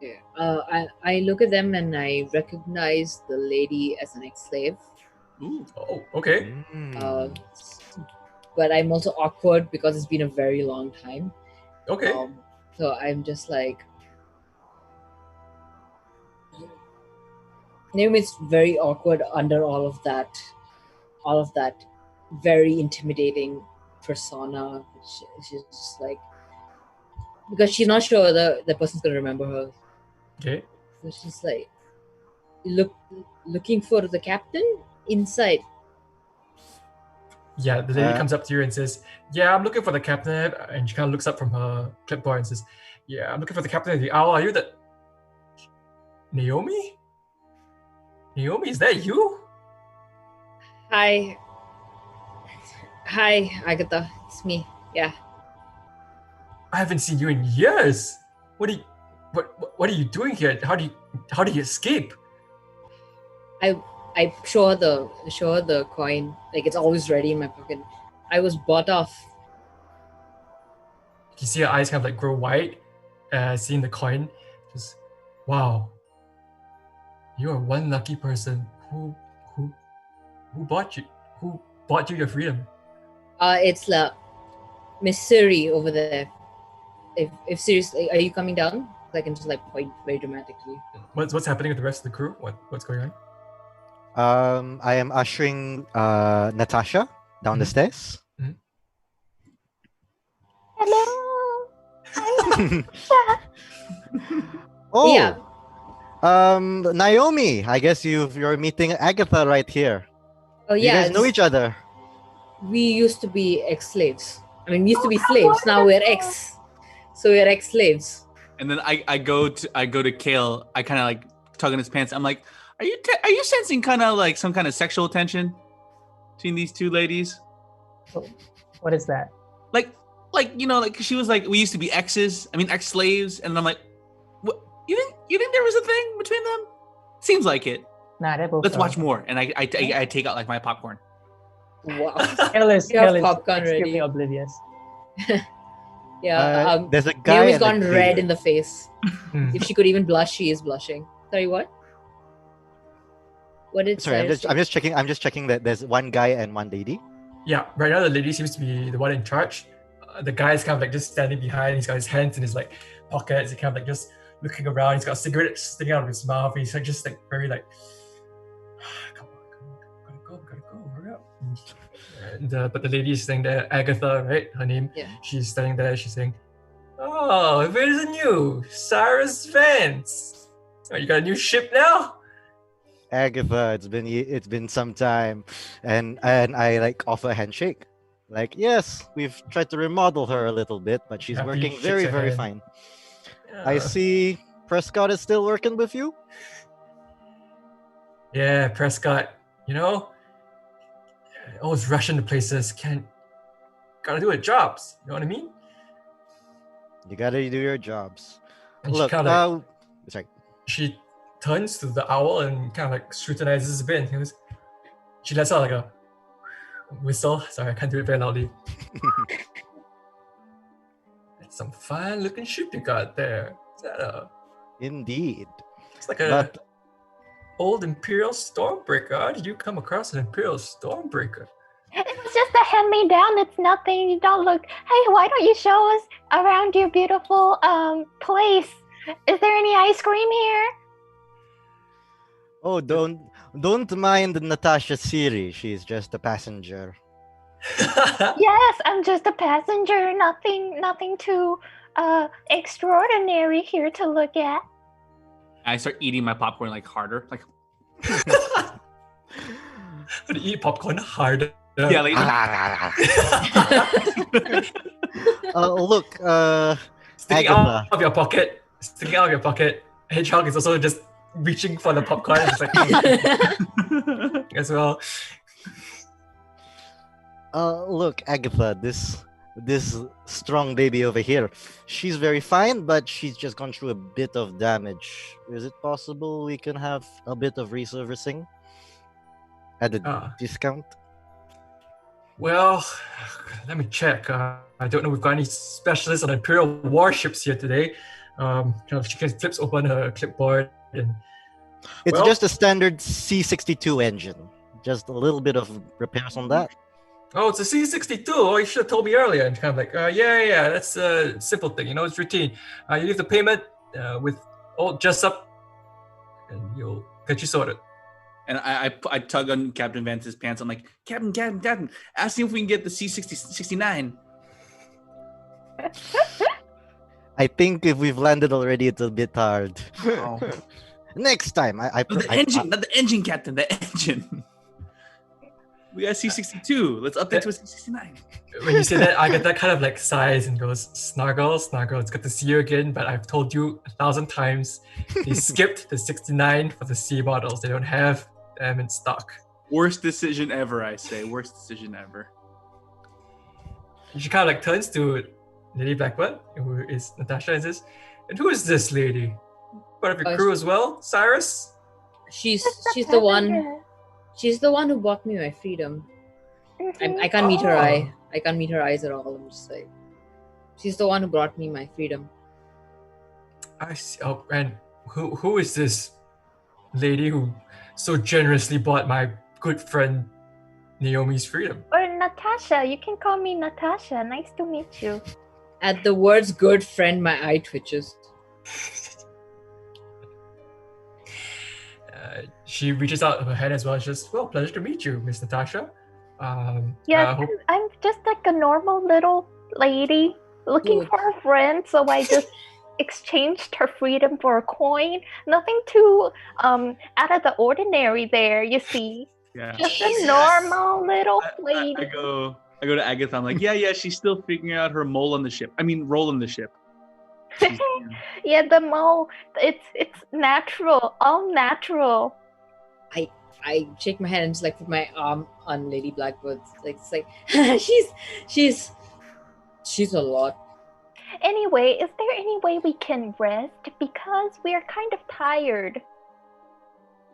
Yeah. I look at them and I recognize the lady as an ex-slave. Ooh. Oh, okay. But I'm also awkward because it's been a very long time. Okay. So I'm just like, it's very awkward under all of that very intimidating persona. She's just like, because she's not sure the person's gonna remember her. Okay. So she's like, looking for the captain inside. Yeah, the lady comes up to you and says, "Yeah, I'm looking for the captain." And she kind of looks up from her clipboard and says, "Yeah, I'm looking for the captain of the owl. Are you the Naomi? Naomi, is that you?" Hi, Agatha. It's me. Yeah. I haven't seen you in years. What are you doing here? How do you escape? I show her the coin. Like, it's always ready in my pocket. I was bought off. You see her eyes kind of like grow wide, seeing the coin. Just, wow. You are one lucky person. Who bought you? Who bought you your freedom? It's Miss Siri over there. If seriously, are you coming down? I can just like point very dramatically. What's happening with the rest of the crew? What's going on? I am ushering Natasha down the stairs. Hello. Oh, Yeah. Naomi. I guess you're meeting Agatha right here. Oh You yeah. guys know each other. We used to be ex-slaves. I mean, we used to be slaves. Now we're ex. So we're ex-slaves. And then I go to Kale. I kind of like tug on his pants. I'm like, are you sensing kind of like some kind of sexual tension between these two ladies? What is that? Like like she was like, we used to be ex-slaves, and I'm like, what? You think there was a thing between them? Seems like it. Nah, they're both. Let's watch more. And I take out like my popcorn. Wow. Kale is You have Kale is popcorn extremely ready. oblivious. Yeah. There's a guy. Naomi's and a gone red cleaner. in the face. If she could even blush, she is blushing. Sorry, what? What did Sorry, I'm Cyrus just say? I'm just checking that there's one guy and one lady. Yeah, right now the lady seems to be the one in charge. The guy is kind of like just standing behind. He's got his hands in his like pockets. He kind of like just looking around. He's got a cigarette sticking out of his mouth. He's like just like very like, come on, gotta go, hurry up. And, but the lady is standing there, Agatha, right? Her name. Yeah. She's standing there. She's saying, "Oh, if it isn't you, Cyrus Vance. Oh, you got a new ship now?" Agatha, it's been some time, and I like offer a handshake. Like, yes, we've tried to remodel her a little bit, but she's Happy working shakes very, her very hand. fine. I see Prescott is still working with you. Yeah, Prescott. You know, always rushing to places. Gotta do her jobs. You know what I mean? You gotta do your jobs. And Look, she kind of like, sorry. she turns to the owl and kind of like scrutinizes a bit. And she lets out like a whistle. Sorry, I can't do it very loudly. That's some fine looking ship you got there. Is that Indeed. it's like a But old Imperial Stormbreaker. How did you come across an Imperial Stormbreaker? It was just a hand-me-down. It's nothing. You don't look. Hey, why don't you show us around your beautiful place? Is there any ice cream here? oh, don't mind Natasha Siri. She's just a passenger. Yes, I'm just a passenger. Nothing too extraordinary here to look at. I start eating my popcorn like harder, like To eat popcorn harder. yeah, like Look, Sticking Agatha. out of your pocket. Sticking out of your pocket. Hedgehog is also just reaching for the popcorn. It's like as well. Look, Agatha, this strong baby over here. She's very fine, but she's just gone through a bit of damage. Is it possible we can have a bit of resurfacing at a Ah. discount? Well, let me check. I don't know if we've got any specialists on Imperial warships here today. She flips open her clipboard and It's Well- just a standard C62 engine. Just a little bit of repairs on that. oh, it's a C62. Oh, you should have told me earlier. And kind of like, yeah, that's a simple thing. You know, it's routine. You leave the payment with all just up, and you'll get you sorted. and I tug on Captain Vance's pants. I'm like, Captain, ask him if we can get the C69. I think if we've landed already, it's a bit hard. Oh. Next time, No, the engine, not the engine, Captain, the engine. We got C62. Let's update to a C69. When you say that, I get that kind of like sighs and goes, Snargle, it's good to see you again. But I've told you 1,000 times, they skipped the 69 for the C models. They don't have them in stock. Worst decision ever, I say. Worst decision ever. And she kind of like turns to Lady Blackbird, who is Natasha, and says, "And who is this lady? Part of your crew as well, Cyrus?" she's Just a the one. passenger. She's the one who bought me my freedom. I can't meet her Oh. eye. I can't meet her eyes at all. I'm just like, she's the one who brought me my freedom. I see. Oh, and who is this lady who so generously bought my good friend Naomi's freedom? Or Natasha. You can call me Natasha. Nice to meet you. At the words "good friend," my eye twitches. She reaches out her hand as well. She's just, well, pleasure to meet you, Miss Natasha. Yeah, hope- I'm just like a normal little lady looking Good. for a friend, so I just exchanged her freedom for a coin. Nothing too out of the ordinary there, you see. Yeah. Just a normal little lady. I go to Agatha. I'm like, yeah, she's still figuring out her role on the ship. She's- Yeah, the mole. It's natural, all natural. I shake my hand and just like put my arm on Lady Blackbird. Like it's like she's a lot. Anyway, is there any way we can rest? Because we are kind of tired.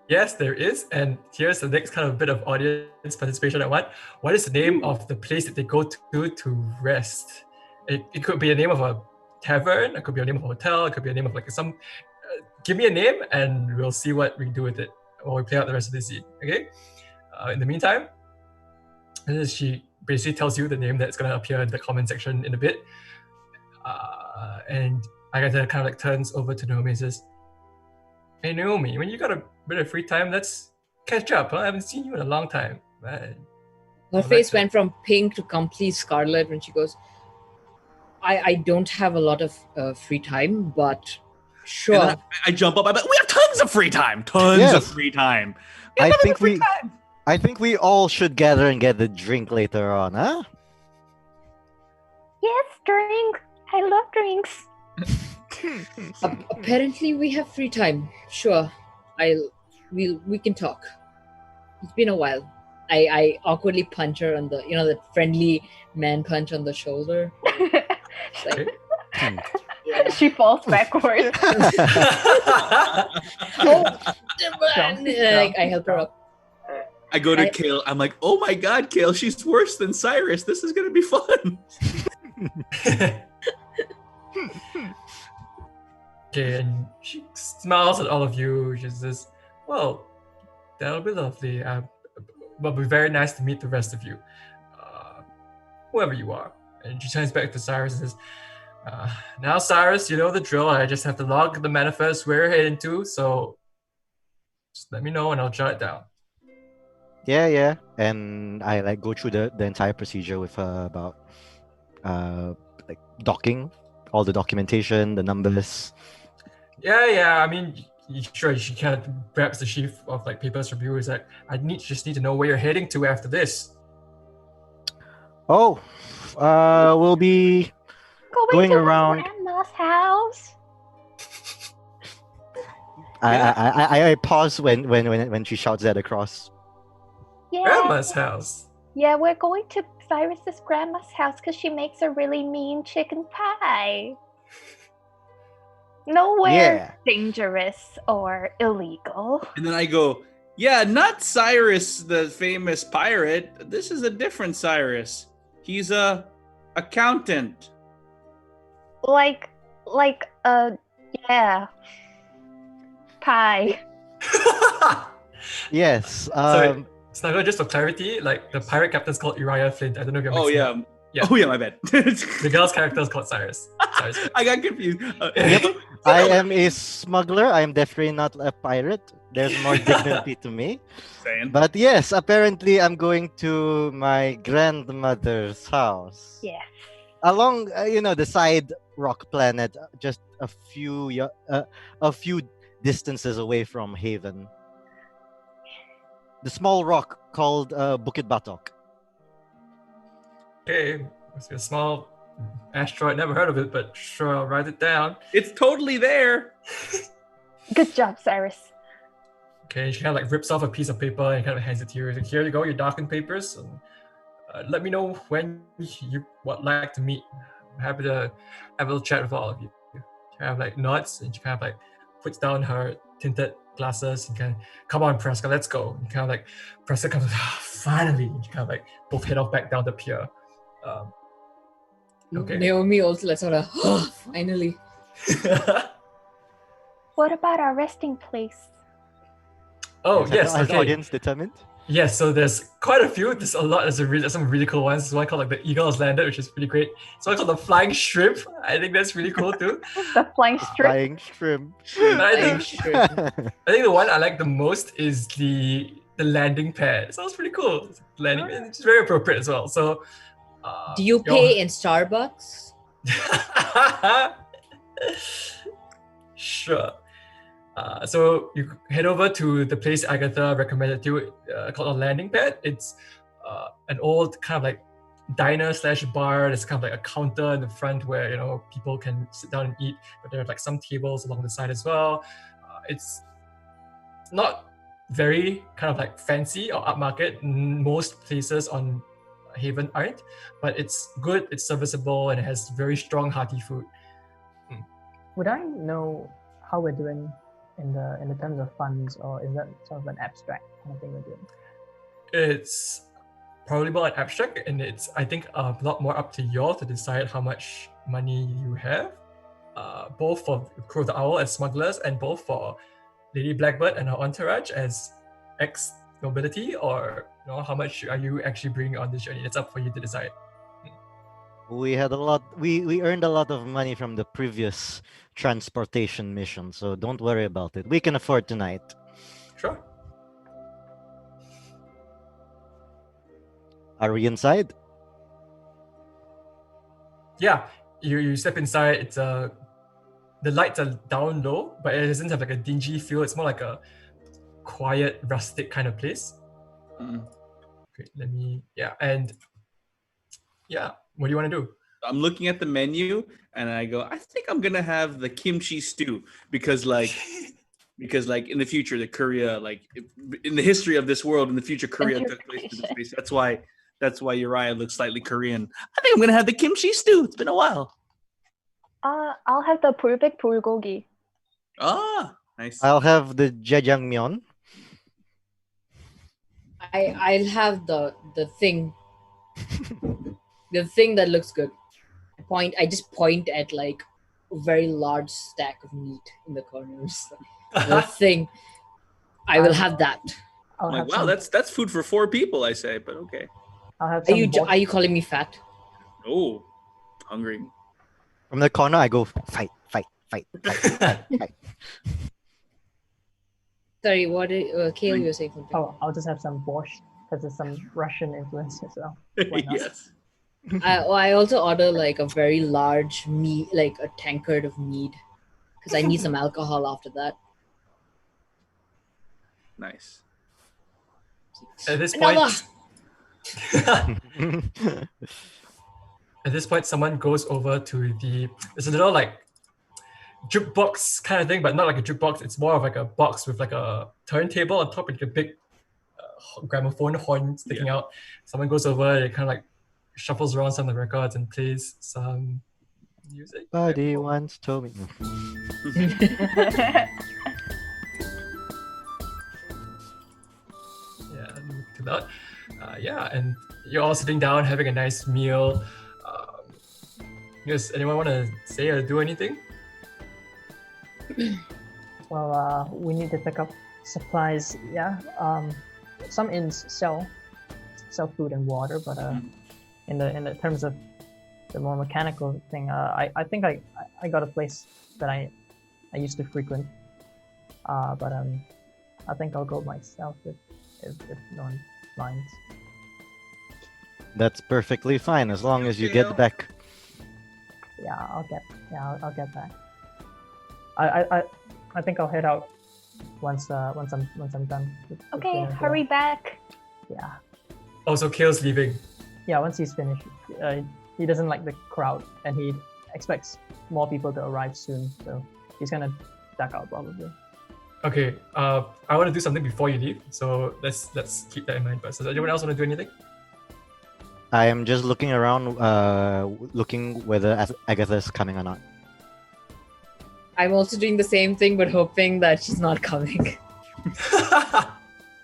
Yes, there is. And here's the next kind of bit of audience participation I want. What is the name of the place that they go to rest? It could be a name of a tavern. It could be a name of a hotel. It could be a name of like some. Give me a name, and we'll see what we do with it while we play out the rest of the scene. Okay. In the meantime, she basically tells you the name that's gonna appear in the comment section in a bit. And Agatha kind of like turns over to Naomi and says, "Hey Naomi, when you got a bit of free time, let's catch up. Huh? I haven't seen you in a long time." Her face went from pink to complete scarlet when she goes, I don't have a lot of free time, but And sure. then I jump up. I bet we have tons of free time. Yes. Of free time. We I have think free we- time. I think we all should gather and get a drink later on, huh? Yes, drink. I love drinks. Apparently we have free time. Sure. We can talk. It's been a while. I awkwardly punch her on the friendly man punch on the shoulder. It's like, yeah. She falls backwards. Like, I help her up. I go to I- Kale. I'm like, oh my god, Kale, she's worse than Cyrus. This is gonna be fun. Okay, and she smiles at all of you. She says, "Well, that'll be lovely. But be very nice to meet the rest of you, whoever you are." And she turns back to Cyrus and says, "Now, Cyrus, you know the drill. I just have to log the manifest we're heading to. So just let me know, and I'll jot it down." Yeah. And I like go through the entire procedure with her about like docking, all the documentation, the numbers. Yeah. I mean, sure. She kind of grabs the sheaf of like papers from you. Is like, just need to know where you're heading to after this. Oh, we'll be going to around. Grandma's house. I pause when she shouts that across. Yeah. Grandma's house. Yeah, we're going to Cyrus's grandma's house because she makes a really mean chicken pie. Nowhere Yeah. dangerous or illegal. And then I go, yeah, not Cyrus, the famous pirate. This is a different Cyrus. He's a accountant. Yeah. Pie. Yes. Sorry, Snuggle, just for clarity, like the pirate captain's called Uriah Flint. I don't know if you're Oh mixing yeah. up. Yeah. Oh yeah, my bad. The girl's character is called Cyrus. Cyrus. I got confused. I am a smuggler. I am definitely not a pirate. There's more dignity to me. Saying. But yes, apparently I'm going to my grandmother's house. Yeah. Along, the side rock planet, just a few distances away from Haven. The small rock called Bukit Batok. Okay, must be a small asteroid. Never heard of it, but sure, I'll write it down. It's totally there. Good job, Cyrus. Okay, she kind of like rips off a piece of paper and kind of hands it to you. Like, here you go, your document papers. And, let me know when you would like to meet. I'm happy to have a little chat with all of you. She kind of like nods and she kind of like puts down her tinted glasses and kind of, come on, Prescott, let's go. And kind of like, Prescott comes, finally. And she kind of like both head off back down the pier. Okay. Naomi also lets out a finally. What about our resting place? Oh, Is yes, the okay. audience determined? Yes, so there's quite a few. There's a lot. There's some really cool ones. There's one called like the Eagle has landed, which is pretty great. There's one called the Flying Shrimp. I think that's really cool too. The flying strip. Flying shrimp. But I Flying think shrimp. I think the one I like the most is the landing pad. It sounds pretty cool. Landing, it's very appropriate as well. So, Do you pay in Starbucks? Sure. So you head over to the place Agatha recommended to you, called a landing pad. It's an old kind of like diner slash bar. There's kind of like a counter in the front where people can sit down and eat, but there are like some tables along the side as well. It's not very kind of like fancy or upmarket. Most places on Haven aren't, but it's good, it's serviceable, and it has very strong hearty food. Would I know how we're doing in the terms of funds, or is that sort of an abstract kind of thing we're doing? It's probably more an abstract, and it's I think a lot more up to y'all to decide how much money you have, both for the Crew of the Owl as smugglers, and both for Lady Blackbird and her entourage as ex-nobility, or how much are you actually bringing on this journey? It's up for you to decide. We had a lot. We earned a lot of money from the previous transportation mission, so don't worry about it. We can afford tonight. Sure. Are we inside? Yeah, you step inside. It's the lights are down low, but it doesn't have like a dingy feel. It's more like a quiet, rustic kind of place. Great. What do you want to do? I'm looking at the menu and I go, I think I'm gonna have the kimchi stew because in the future the Korea, in the history of this world, in the future Korea took place in space. That's why Uriah looks slightly Korean. I think I'm gonna have the kimchi stew. It's been a while. I'll have the pulbik bulgogi. Ah, nice. I'll have the jjajangmyeon. I'll have the thing. The thing that looks good. I just point at like a very large stack of meat in the corners. The thing. I will have that. I'll have Wow, that's food for 4 people, I say, but okay. I'll have Are some you calling me fat? Oh, hungry. From the corner, I go fight, fight, fight, fight, fight, fight. Sorry, what Kale, you were saying something. Oh, I'll just have some borscht because there's some Russian influence as well. Why not? Yes. I also order like a very large mead, like a tankard of mead, because I need some alcohol after that. Nice. At this Another. point, at this point, someone goes over to there's a little like jukebox kind of thing, but not like a jukebox. It's more of like a box with like a turntable on top, with a big gramophone horn sticking out. Someone goes over, it kind of like shuffles around some of the records and plays some music. Buddy once told me. Yeah, too loud. And you're all sitting down having a nice meal. Does anyone want to say or do anything? Well, we need to pick up supplies. Yeah. Some inns sell food and water, but in the terms of the more mechanical thing, I think I got a place that I used to frequent. But I think I'll go myself if no one minds. That's perfectly fine as long as you get back. Yeah, I'll get back. I think I'll head out once I'm done. with Okay, dinner. hurry back. Yeah. Also, Kale's leaving. Yeah, once he's finished, he doesn't like the crowd, and he expects more people to arrive soon, so he's gonna duck out probably. Okay, I want to do something before you leave, so let's keep that in mind first. Does anyone else want to do anything? I am just looking around, looking whether Agatha's coming or not. I'm also doing the same thing, but hoping that she's not coming.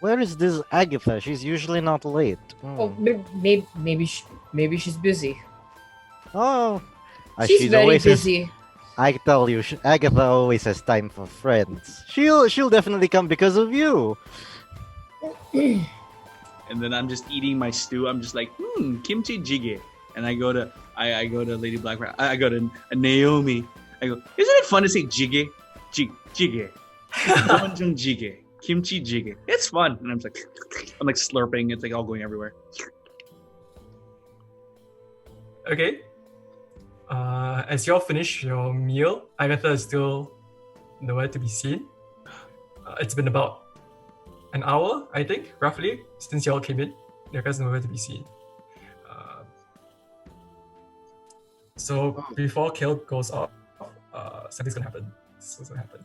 Where is this Agatha? She's usually not late. Oh, maybe she's busy. Oh, She's very always busy. I tell you, Agatha always has time for friends. She'll definitely come because of you. and then I'm just eating my stew. I'm just like, kimchi jjigae, and I go to Lady Blackbird. I go to Naomi. I go, isn't it fun to say jjigae, jjigae, doenjang jjigae, kimchi jjigae? It's fun, and I'm like slurping. It's like all going everywhere. Okay. As y'all finish your meal, Agatha is still nowhere to be seen. It's been about an hour, I think, roughly, since y'all came in. Agatha's nowhere to be seen. So before Kale goes off, something's gonna happen. Something's gonna happen.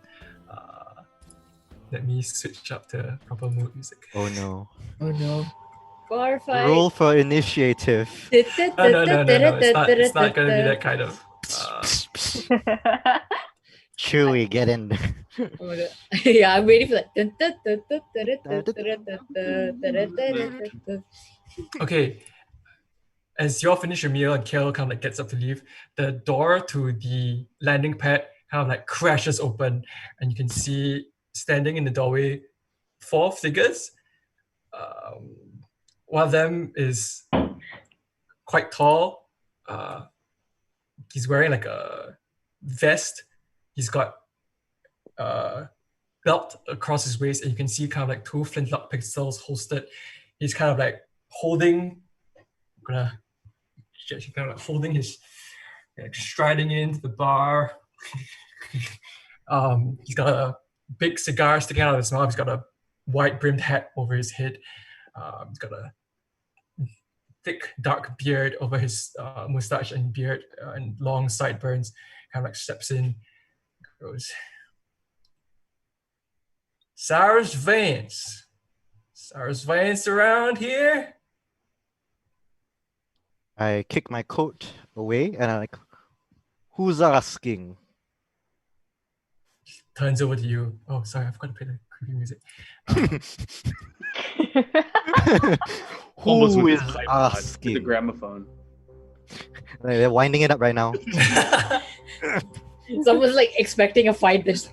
Let me switch up to proper mood music. Oh no. Oh no. Bar fight. Roll for initiative. No. It's not gonna be that kind of. Chewie, get in. Oh my God. Yeah, I'm waiting for that. Okay. As y'all finish your meal and Kale kind of like gets up to leave, the door to the landing pad kind of like crashes open, and you can see standing in the doorway 4 figures. One of them is quite tall. He's wearing like a vest. He's got a belt across his waist, and you can see kind of like 2 flintlock pistols holstered. He's kind of like holding his, like, striding into the bar. He's got a big cigar sticking out of his mouth. He's got a wide brimmed hat over his head. He's got a thick dark beard over his mustache and beard and long sideburns. Kind of like steps in, goes, Cyrus Vance. Cyrus Vance around here? I kick my coat away and I'm like, who's asking? Turns over to you. Oh, sorry, I forgot to play the creepy music. Almost Who with is his iPod, with the asking? gramophone. They're winding it up right now. Someone's like expecting a fight. There's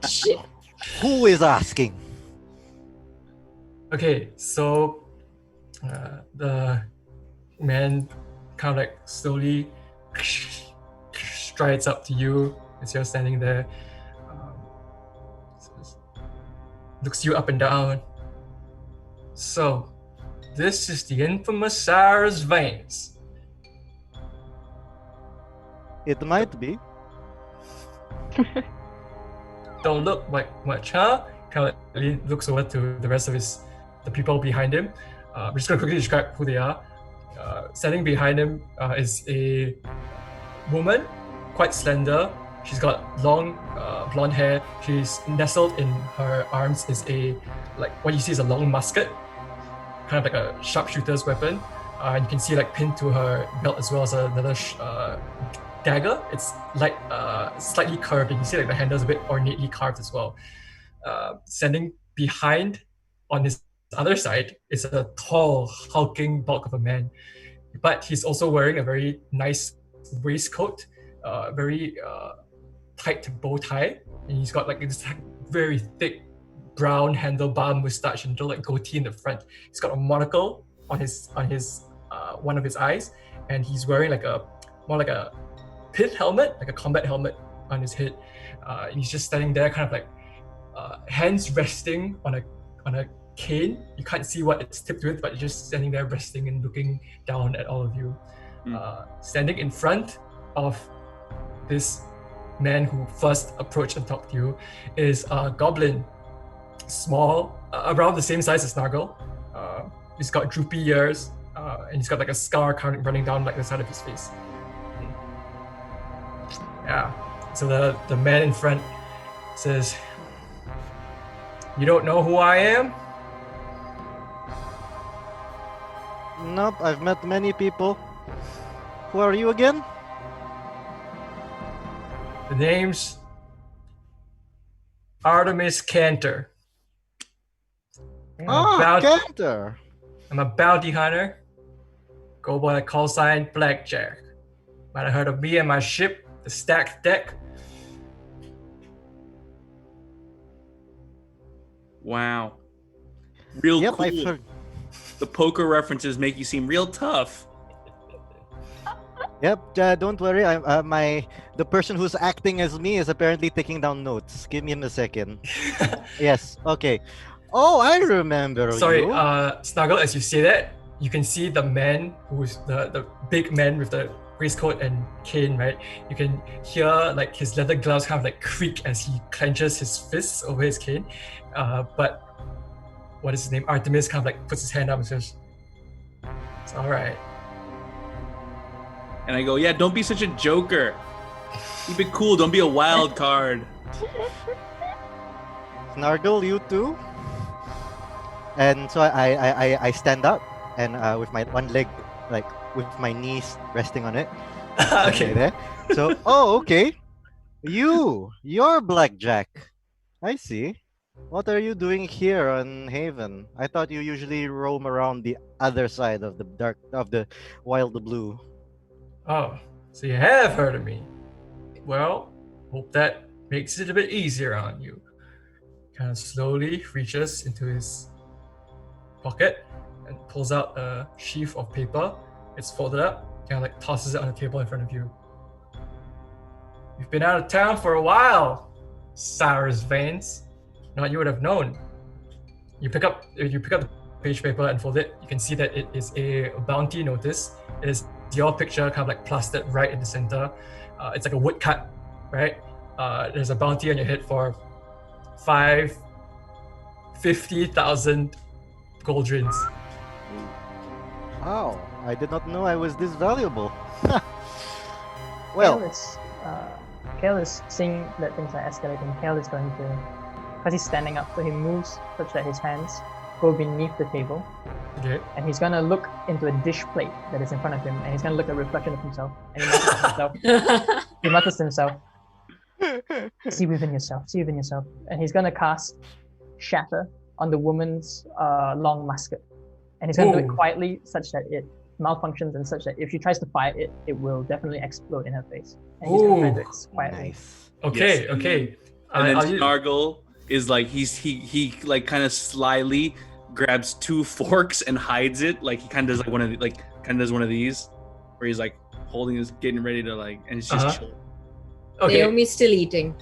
shit. Who is asking? Okay, so the man kind of like slowly strides up to you as you're standing there. Looks you up and down. So, this is the infamous Cyrus Vance. It might be. Don't look like much, huh? Kind of looks over to the rest of the people behind him. I'm just gonna quickly describe who they are. Standing behind him is a woman, quite slender. She's got long blonde hair. She's nestled in her arms is what you see is a long musket, kind of like a sharpshooter's weapon. And you can see like pinned to her belt as well as another dagger. It's like slightly curved. You can see like the handle's a bit ornately carved as well. Standing behind on his other side is a tall, hulking bulk of a man, but he's also wearing a very nice waistcoat, very tight bow tie, and he's got like this very thick brown handlebar mustache and like goatee in the front. He's got a monocle on his one of his eyes, and he's wearing more like a pit helmet, like a combat helmet on his head. And he's just standing there, kind of like hands resting on a cane. You can't see what it's tipped with, but just standing there resting and looking down at all of you. Standing in front of this man who first approached and talked to you is a goblin, small, around the same size as Snargle. He's got droopy ears, and he's got like a scar running down like the side of his face. Yeah. So the man in front says, "You don't know who I am?" Nope, I've met many people. Who are you again? The name's Artemis Cantor. Cantor. I'm a bounty hunter. Go by the call sign Blackjack. Might have heard of me and my ship, the Stacked Deck. Wow. Real Yep, cool. I've heard. The poker references make you seem real tough. Yep, don't worry. The person who's acting as me is apparently taking down notes. Give me a second. Yes. Okay. Oh, I remember Sorry, you. Snuggle, as you say that, you can see the man who's the big man with the waistcoat and cane, right? You can hear like his leather gloves kind of like creak as he clenches his fists over his cane. But what is his name? Artemis kind of like puts his hand up and says, "It's all right." And I go, yeah, don't be such a joker. Keep it cool. Don't be a wild card. Snargle, you too. And so I stand up and with my one leg, like with my knees resting on it. Okay. There. So, okay. You're Blackjack. I see. What are you doing here on Haven? I thought you usually roam around the other side of the wild blue. Oh, so you have heard of me. Well, hope that makes it a bit easier on you. Kind of slowly reaches into his pocket and pulls out a sheaf of paper. It's folded up, kind of like tosses it on the table in front of you. You've been out of town for a while, Cyrus Vance. Not you would have known. You pick up the page paper and fold it. You can see that it is a bounty notice. It is your picture kind of like plastered right in the center. It's like a woodcut, right? There's a bounty on your head for 50,000 goldrins. Wow, I did not know I was this valuable. Well, Kale is seeing that things are escalating. Kale is going to, because he's standing up, so he moves such that his hands go beneath the table. Okay. And he's gonna look into a dish plate that is in front of him, and he's gonna look at a reflection of himself. And he mutters to himself. See within yourself. See within yourself. And he's gonna cast Shatter on the woman's long musket, and he's gonna do it quietly, such that it malfunctions, and such that if she tries to fire it, it will definitely explode in her face. And he's gonna try to do it quietly. nice. Okay. Yes. Okay. And then I'll use- Snargle is like he like kind of slyly grabs two forks and hides it. Like he kind of does like one of these, where he's like holding his, getting ready to like, and it's just chill. Okay. Naomi's still eating.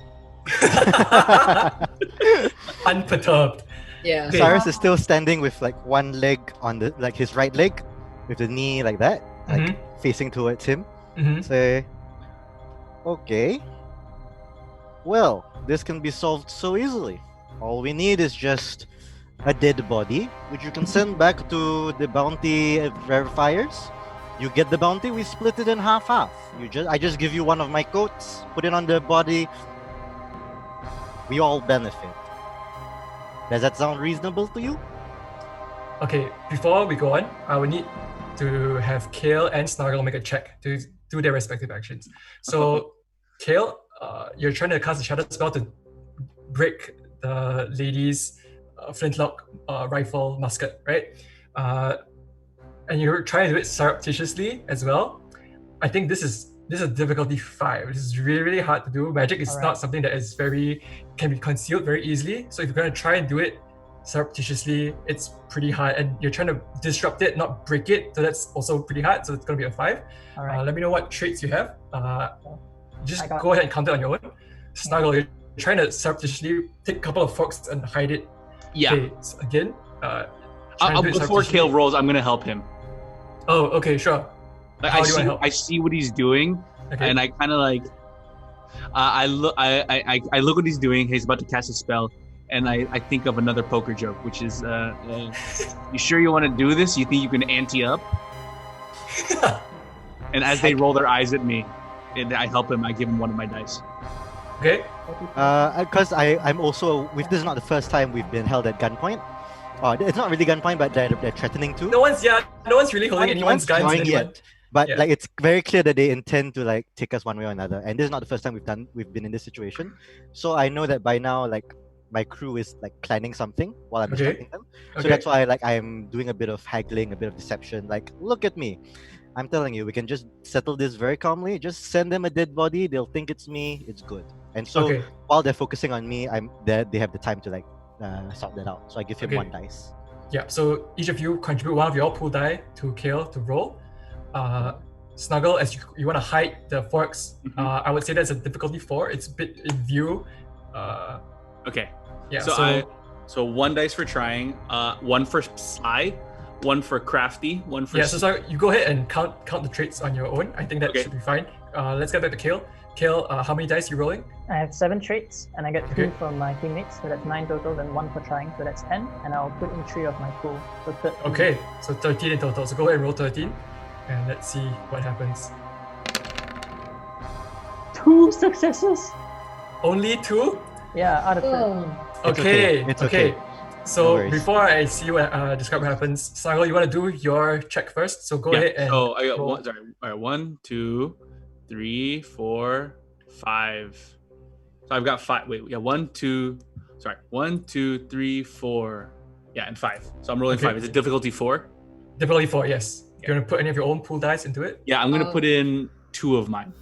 Unperturbed. Yeah. Okay. Cyrus is still standing with like one leg on the his right leg, with the knee like that, like facing towards him. Mhm. Say, okay. Well, this can be solved so easily. All we need is just a dead body, which you can send back to the bounty verifiers. You get the bounty, we split it in half. I just give you one of my coats, put it on the body. We all benefit. Does that sound reasonable to you? Okay, before we go on, I will need to have Kale and Snargle make a check to do their respective actions. So, Kale, you're trying to cast a shadow spell to break the lady's flintlock rifle musket, right? And you're trying to do it surreptitiously as well. I think this is difficulty 5. This is really, really hard to do. Magic is not something that is can be concealed very easily. So if you're going to try and do it surreptitiously, it's pretty hard. And you're trying to disrupt it, not break it. So that's also pretty hard. So it's going to be a 5. All right. Let me know what traits you have. Just go ahead and count it on your own. Snuggle, you're trying to surreptitiously take a couple of forks and hide it. Yeah. Okay, so again, Before Kale rolls, I'm gonna help him. Oh, okay, sure. Like, How do you wanna help? I see what he's doing, Okay. and I kind of like, I look what he's doing. He's about to cast a spell, and I think of another poker joke, which is, you sure you want to do this? You think you can ante up? And as they roll their eyes at me, and I help him, I give him one of my dice. Okay. Because I'm also, this is not the first time we've been held at gunpoint. It's not really gunpoint, but they're threatening to. No one's really holding anyone's guns. Joined Anyone. yet. But Yeah. like it's very clear that they intend to like take us one way or another. And this is not the first time we've been in this situation. So I know that by now like my crew is like planning something while I'm Okay. instructing them. So Okay. that's why like I'm doing a bit of haggling, a bit of deception. Like, look at me. I'm telling you, we can just settle this very calmly. Just send them a dead body. They'll think it's me. It's good. And so Okay. while they're focusing on me, I'm there. They have the time to like sort that out. So I give him Okay. one dice. Yeah, so each of you contribute one of your pool die to Kale to roll. Snuggle, as you want to hide the forks, I would say that's a difficulty 4. It's a bit in view. Okay. Yeah, So 1 dice for trying, 1 for sly, 1 for crafty, 1 for... Yeah, so sorry, you go ahead and count the traits on your own. I think that should be fine. Let's get back to Kale. Kale, how many dice are you rolling? I have 7 traits, and I get 2 from my teammates, so that's 9 total, and 1 for trying, so that's 10, and I'll put in 3 of my pool, so 13. Okay, so 13 in total. So go ahead and roll 13, and let's see what happens. 2 successes! Only 2? Yeah, out of 13. Okay, It's okay. So No worries. before I see what describe what happens, Snuggle, you want to do your check first? So go ahead and So I got roll. 1. Sorry. All right. 1, 2, 3, 4, 5. So I've got 5. Wait. Yeah. 1, 2. Sorry. 1, 2, 3, 4. Yeah, and 5. So I'm rolling 5. Is it difficulty 4? Difficulty 4, yes. You want to put any of your own pool dice into it? Yeah, I'm gonna put in 2 of mine.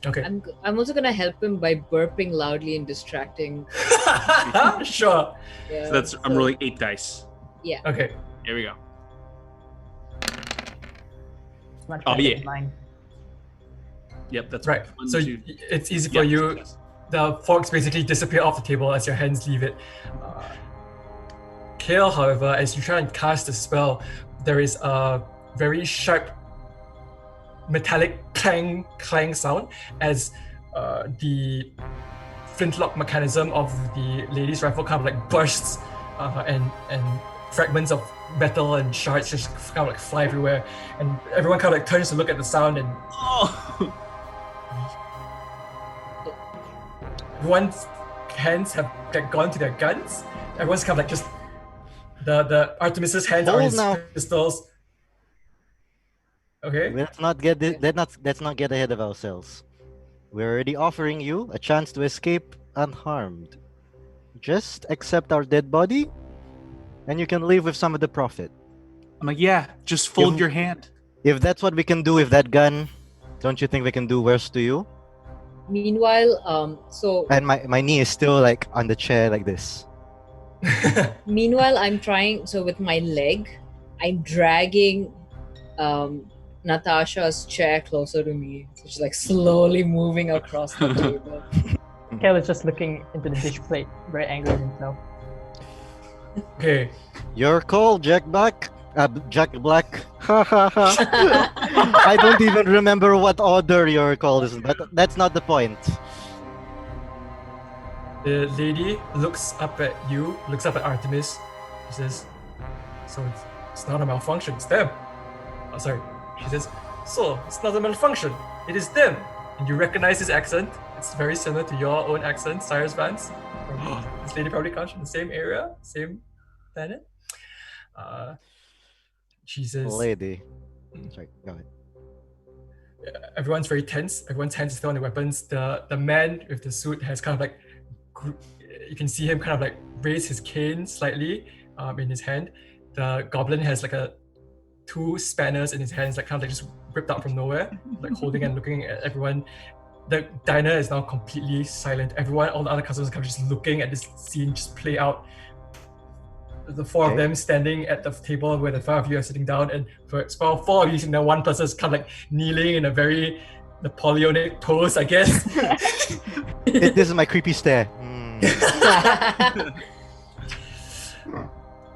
Okay. I'm also gonna help him by burping loudly and distracting. Sure. Yeah, So I'm rolling 8 dice. Yeah. Okay. Here we go. It's much Oh, better yeah. than mine. Yep, that's Right. 1, So 2. it's easy for you. Yes. The forks basically disappear off the table as your hands leave it. Kale, however, as you try and cast the spell, there is a very sharp metallic clang sound as the flintlock mechanism of the lady's rifle kind of like bursts and fragments of metal and shards just kind of like fly everywhere, and everyone kind of like turns to look at the sound, and Oh. everyone's hands have gone to their guns. Everyone's kind of like just the Artemis's hands are Hold his now. pistols. Okay. Let's not get ahead of ourselves. We're already offering you a chance to escape unharmed. Just accept our dead body, and you can leave with some of the profit. I'm like, yeah, just fold Give- your hand. If that's what we can do with that gun, don't you think we can do worse to you? Meanwhile, so And my knee is still like on the chair like this. meanwhile, I'm trying. So with my leg, I'm dragging Natasha's chair closer to me. So she's like slowly moving across the table. Kale is just looking into the dish plate, very angry with himself. Okay. Your call, Jack Black. Jack Black. Ha ha ha. I don't even remember what order your call is, but that's not the point. The lady looks up at you, looks up at Artemis. She says, "So it's not a malfunction, it's them." Oh, sorry. She says, "So it's not a malfunction, it is them." And you recognize his accent. It's very similar to your own accent, Cyrus Vance. This lady probably comes from the same area, same planet. She says, Lady. Sorry, go ahead. everyone's very tense. Everyone's hands are still on their weapons. The man with the suit has kind of like, you can see him kind of like raise his cane slightly in his hand. The goblin has like 2 spanners in his hands, like kind of like just ripped out from nowhere, like holding and looking at everyone. The diner is now completely silent. Everyone, all the other customers, are kind of just looking at this scene just play out. The 4 of them standing at the table where the 5 of you are sitting down, and for 4 of you, the one person is kind of like kneeling in a very Napoleonic pose, I guess. This is my creepy stare.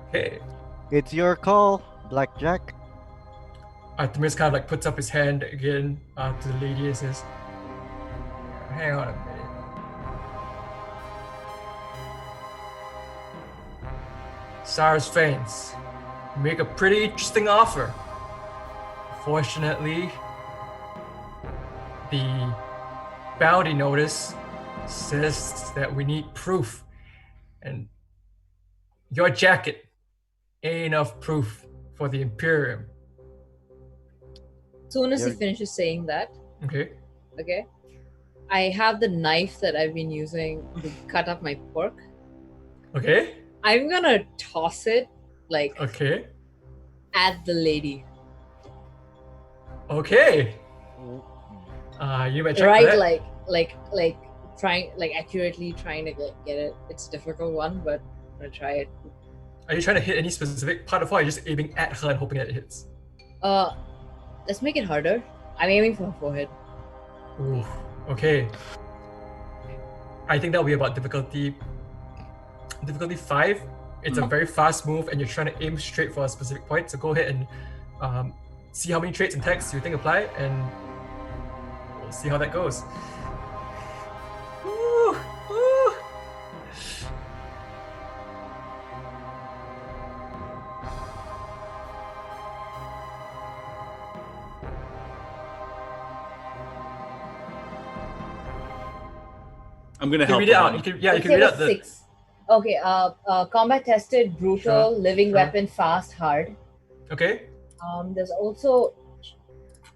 Okay. It's your call, Blackjack. Artemis kind of like puts up his hand again to the lady and says, "Hang on a minute. Cyrus Vance, you make a pretty interesting offer. Fortunately, the bounty notice says that we need proof, and your jacket ain't enough proof for the Imperium." As soon as he You're- finishes saying that, Okay. okay, I have the knife that I've been using to cut up my pork. Okay. I'm gonna toss it like Okay. at the lady. Okay. You might check Right, that. like trying, like accurately trying to get it. It's a difficult one, but I'm gonna try it. Are you trying to hit any specific part of her, or are you just aiming at her and hoping that it hits? Let's make it harder. I'm aiming for her forehead. Ooh, okay. I think that'll be about difficulty 5. It's a very fast move, and you're trying to aim straight for a specific point. So go ahead and see how many traits and tags you think apply, and we'll see how that goes. Ooh, ooh. I'm gonna You can help. read it her out. out. You can, yeah, you Let's can say read it out was the. 6. Okay. Combat tested, brutal, Sure, living sure. weapon, fast, hard. Okay. There's also.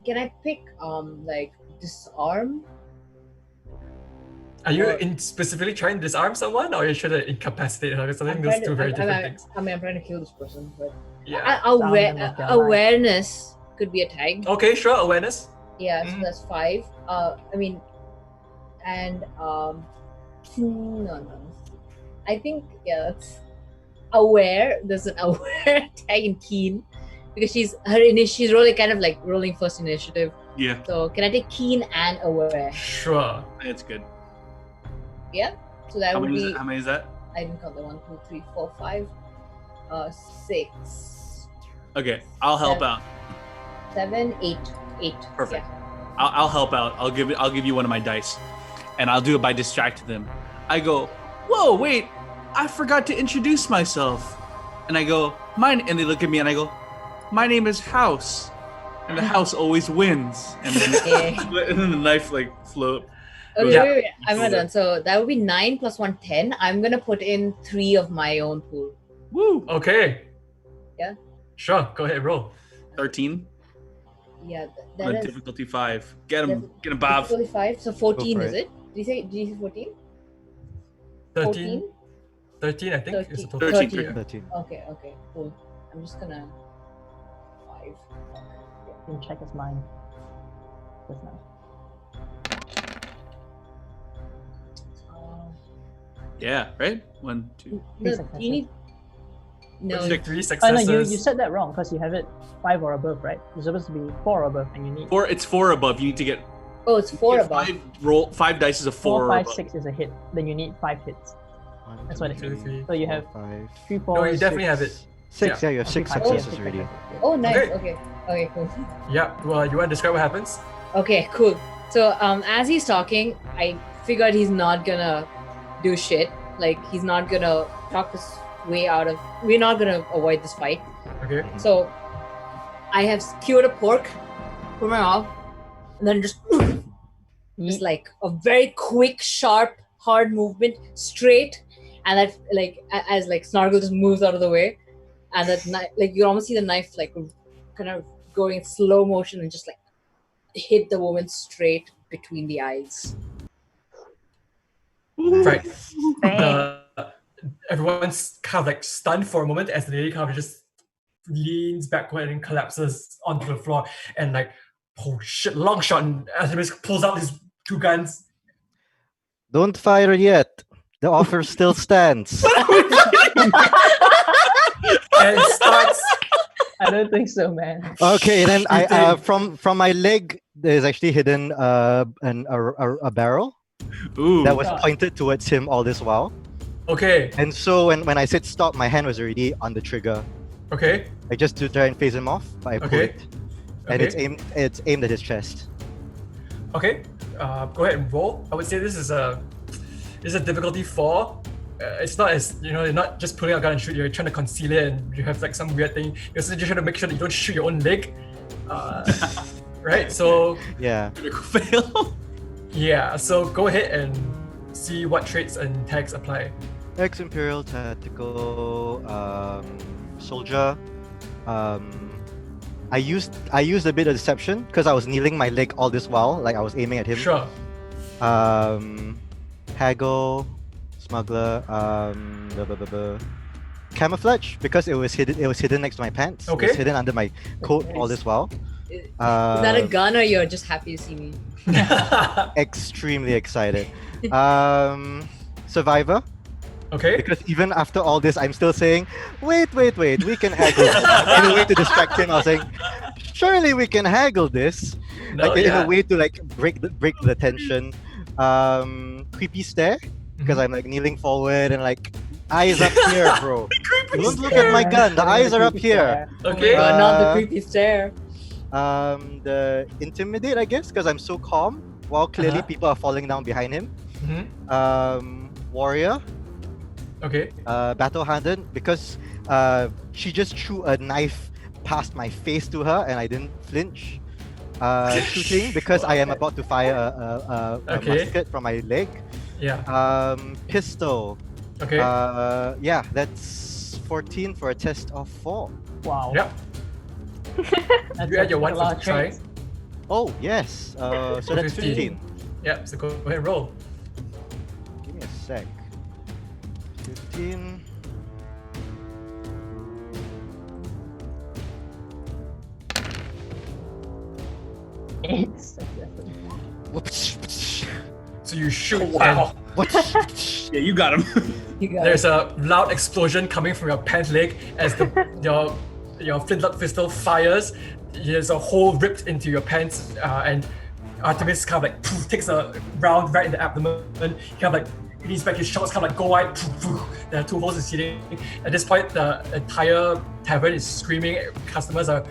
Can I pick like disarm? Are you Or- specifically trying to disarm someone, or are you trying to incapacitate her? Because I think I'm those trying two to- very I'm different things. I'm trying to kill this person, but Yeah. Sound them with their life. awareness could be a tag. Okay, sure. Awareness. Yeah, so Mhm. that's 5. And no. I think that's aware. There's an aware tag in keen because she's rolling kind of like rolling first initiative. Yeah, So can I take keen and aware? Sure. that's good. So that How would many, be. is, how many is that? I didn't count the 1, 2, 3, 4, 5, 6, Okay, I'll help Seven. out. 7, 8, 8. Perfect. Yeah. I'll help out. I'll give you one of my dice, and I'll do it by distracting them. I go, whoa, wait, I forgot to introduce myself, and I go, mine, and they look at me, and I go, my name is House, and the house always wins, and then, Okay. and then the knife like float. Okay, Yeah. wait. I'm not done. So that would be 9 plus 1, 10. I'm gonna put in 3 of my own pool. Woo! Okay. Yeah. Sure. Go ahead. Roll. 13 Yeah, on that is difficulty 5. Get him, that's- get him, Bob. difficulty 5. So 14 for is it. it? Did you say 14? 13. 13, I think. Is the total. 13. 13. 13. Okay, cool. I'm just gonna 5. You can check his mind. Just now. Yeah, right? 1, 2. No, successes. you need. No, What'd you say? 3 Oh successes. no, you said that wrong because you have it 5 or above, right? It's supposed to be 4 or above, and you need 4. It's 4 above. You need to get oh, it's 4 get above. 5 dice is a 4 4, or 5, above. 6 is a hit. Then you need 5 hits. One, That's two, what it is. three, So you have 5. 3, 4. No, you definitely have it. 6, yeah, you have 6 5, successes already. Oh, nice. Okay. Okay, cool. Yeah. Well, you want to describe what happens? Okay, cool. So, as he's talking, I figured he's not gonna do shit. Like, he's not gonna talk his way out of. We're not gonna avoid this fight. Okay. So, I have skewered a pork, put my mouth, and then just like a very quick, sharp, hard movement, straight, and that like as like Snargle just moves out of the way, and that like you almost see the knife like kind of going in slow motion and just like hit the woman straight between the eyes. Right. Bang. Everyone's kind of like stunned for a moment as the lady kind of just leans backward and collapses onto the floor, and like, oh shit, long shot, and Artemis pulls out his 2 guns. Don't fire yet. The offer still stands. And starts. I don't think so, man. Okay, then I Shooting. from my leg there's actually hidden a barrel Ooh. that was God. pointed towards him all this while. Okay. And so when I said stop, my hand was already on the trigger. Okay. I just to try and phase him off, but I pulled Okay. it, and Okay. it's aimed at his chest. Okay. Go ahead and roll. I would say this is a difficulty 4. It's not as you're not just pulling out a gun and shoot. You're trying to conceal it, and you have like some weird thing. You're also just trying to make sure that you don't shoot your own leg. Right. So Yeah. Critical fail. yeah. So go ahead and see what traits and tags apply. Imperial tactical soldier. I used a bit of deception because I was kneeling my leg all this while, like I was aiming at him. Sure. Haggle, smuggler, camouflage because it was hidden next to my pants. It Okay. was hidden under my coat all this while. Is that a Uh, gun or you're just happy to see me? Extremely excited. Survivor. Okay. Because even after all this, I'm still saying, wait, we can haggle. In a way to distract him, I was saying, surely we can haggle this. No, in yeah. a way to like break the tension. Creepy stare, because I'm like kneeling forward and like eyes up here, bro. Don't look at my gun. The eyes are up here. Okay. Oh my God, not the creepy stare. The intimidate, I guess, because I'm so calm while clearly people are falling down behind him. Warrior, Okay. battle hardened, because she just threw a knife past my face to her and I didn't flinch. Shooting, because I am about to fire a musket from my leg. Yeah. Pistol. Okay. Yeah, that's 14 for a test of 4. Wow. Yep. That's You had your a one lot for of try. traits. Oh, yes. So that's 15. Yep. So go ahead and roll. Give me a sec. 15. Eight successes. Whoops. So you shoot. Wow. What? Yeah, you got him. You got There's a loud explosion coming from your pant leg as your flintlock pistol fires. There's a hole ripped into your pants, and Artemis kind of like poof, takes a round right in the abdomen. He kind of like leans back, his shots kind of like go wide. Poof, poof. There are 2 holes in the ceiling. At this point, the entire tavern is screaming. Customers are.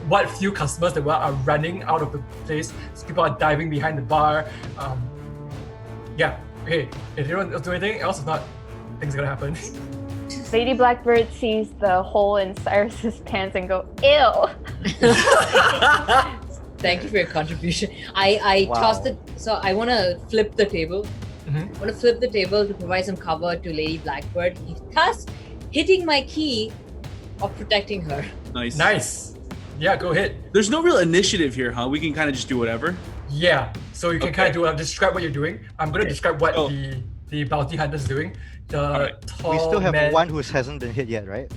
What few customers there were are running out of the place. So people are diving behind the bar. Yeah. Okay. If you don't do anything else, if not, things are gonna happen. Lady Blackbird sees the hole in Cyrus's pants and go, ew. Thank you for your contribution. I Wow. tossed it, so I want to flip the table. Mhm. I want to flip the table to provide some cover to Lady Blackbird, thus hitting my key of protecting her. Nice. Nice. Yeah, go ahead. There's no real initiative here, huh? We can kind of just do whatever. Yeah. So you can Okay. kind of describe what you're doing. I'm gonna describe what Oh. the bounty hunter's doing. The Alright. tall We still have man, one who hasn't been hit yet, right?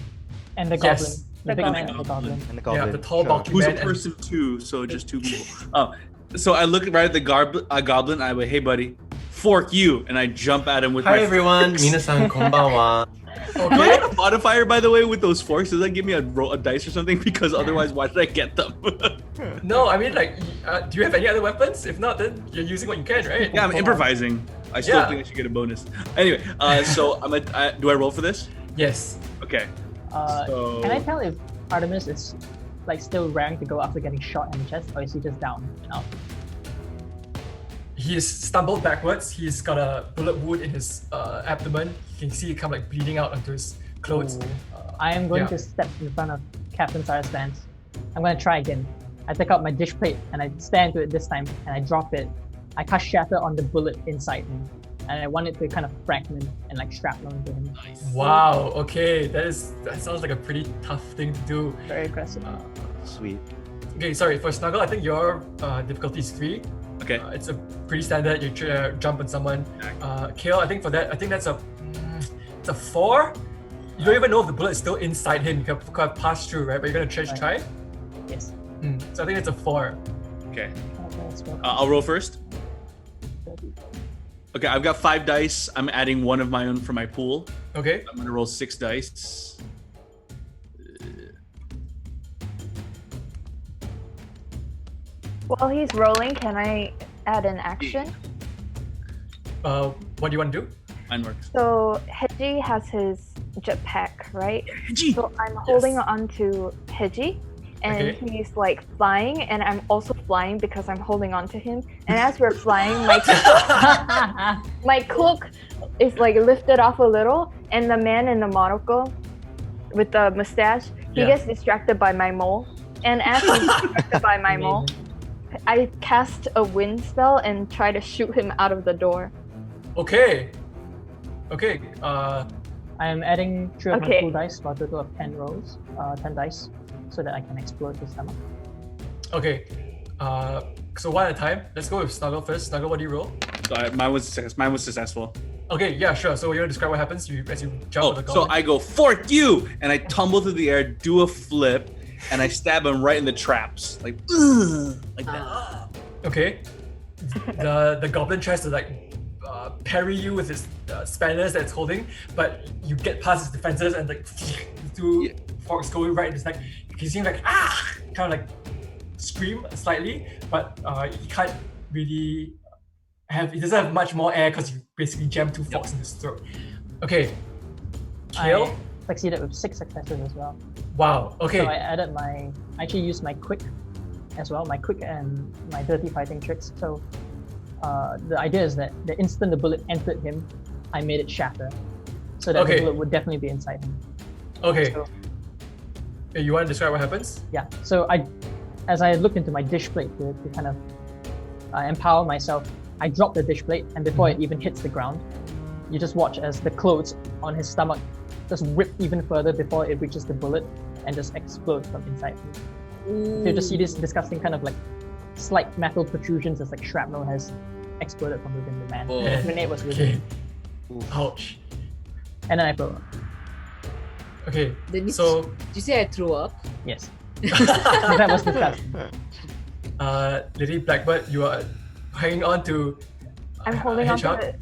And the Yes. goblin. The The big man goblin. and the goblin. And the Yeah, goblin. the tall bulky Who's a man. and- person too? So just 2 people. Oh, so I look right at the goblin. I went, "Hey, buddy, fork you!" And I jump at him with Hi my. everyone, minasan konbanwa. Do I Okay. have a modifier, by the way, with those forks? Does that give me a dice or something? Because otherwise, why did I get them? No, I mean like, do you have any other weapons? If not, then you're using what you can, right? Yeah, I'm improvising. I still Yeah. think I should get a bonus. Anyway, so do I roll for this? Yes. Okay. So Can I tell if Artemis is like still raring to go after getting shot in the chest, or is he just down and out? He's stumbled backwards. He's got a bullet wound in his abdomen. You can see it come like bleeding out onto his clothes. I am going Yeah. to step in front of Captain Cyrus Vance. I'm going to try again. I take out my dish plate and I stand to it this time and I drop it. I cast shatter on the bullet inside him, and I want it to kind of fragment and like shrapnel into him. Wow. Okay, that sounds like a pretty tough thing to do. Very aggressive. Sweet. Okay, sorry for Snuggle. I think your difficulty is 3. okay. It's a pretty standard. You jump on someone. Kale, I think for that, I think that's it's a 4. You don't even know if the bullet is still inside him. You can kind of pass through, right? But you're gonna try. Yes. So I think it's a 4. Okay. Okay, let's go. I'll roll first. Okay, I've got 5 dice. I'm adding 1 of my own for my pool. Okay. I'm gonna roll 6 dice. While he's rolling, can I add an action? What do you want to do? Mine works. So Hedgie has his jetpack, right? Hedgie! So I'm holding on to Hedgie, and Okay. he's like flying, and I'm also flying because I'm holding on to him. And as we're flying, my cloak is like lifted off a little, and the man in the monocle with the mustache, he Yeah. gets distracted by my mole. And as he's distracted by my mole, I cast a wind spell and try to shoot him out of the door. Okay. Okay. I am adding 3 of my Okay. full dice for a total of 10 rolls, 10 dice, so that I can explode his stomach. Okay. So one at a time. Let's go with Snuggle first. Snuggle, what do you roll? So mine was successful. Okay, yeah, sure. So you're gonna describe what happens as you jump Oh, with the so goblin? I go, fork you! And I tumble through the air, do a flip, and I stab him right in the traps. Like, ugh, like that. Okay. The goblin tries to like parry you with his spanners that's holding, but you get past his defenses and like two forks going right in his neck. He seems like kind of like scream slightly, but he can't really he doesn't have much more air because you basically jammed two forks in his throat. Okay, Kale. I succeeded with 6 successes as well. Wow. Okay. So I actually used my quick as well, my quick and my dirty fighting tricks. So the idea is that the instant the bullet entered him, I made it shatter, so that the bullet would definitely be inside him. Okay. So, you want to describe what happens? yeah. So as I looked into my dish plate to kind of empower myself, I dropped the dish plate, and before it even hits the ground, you just watch as the clothes on his stomach just rip even further before it reaches the bullet and just explodes from inside him. So you just see this disgusting kind of like slight metal protrusions as like shrapnel has exploded from within the man. The grenade was within. Ouch. And then I blow up. Okay. Did So you say I threw up? Yes. That was disgusting. Lady Blackbird, you are hanging on to I'm holding on to it.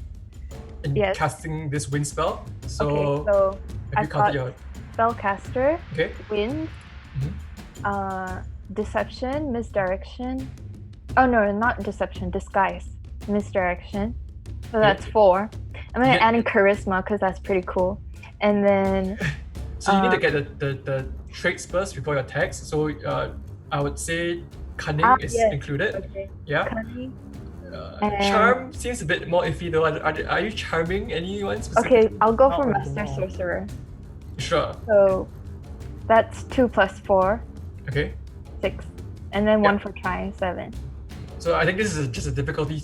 and Yes. casting this wind spell. So, Okay, so have you I've counted got your spellcaster, okay? wind, Mhm. deception, misdirection. Oh no, not deception, disguise, misdirection. So that's 4. I'm gonna Yeah. add in charisma because that's pretty cool. And then So you need to get the traits first before your attacks. So I would say cunning is yes. included. okay, Yeah. cunning. Charm seems a bit more iffy though. Are you charming anyone specifically? Okay, I'll go for Oh, master no. sorcerer. Sure. So that's 2 plus 4, Okay. 6, and then 1 Yeah. for trying, 7. So I think this is just a difficulty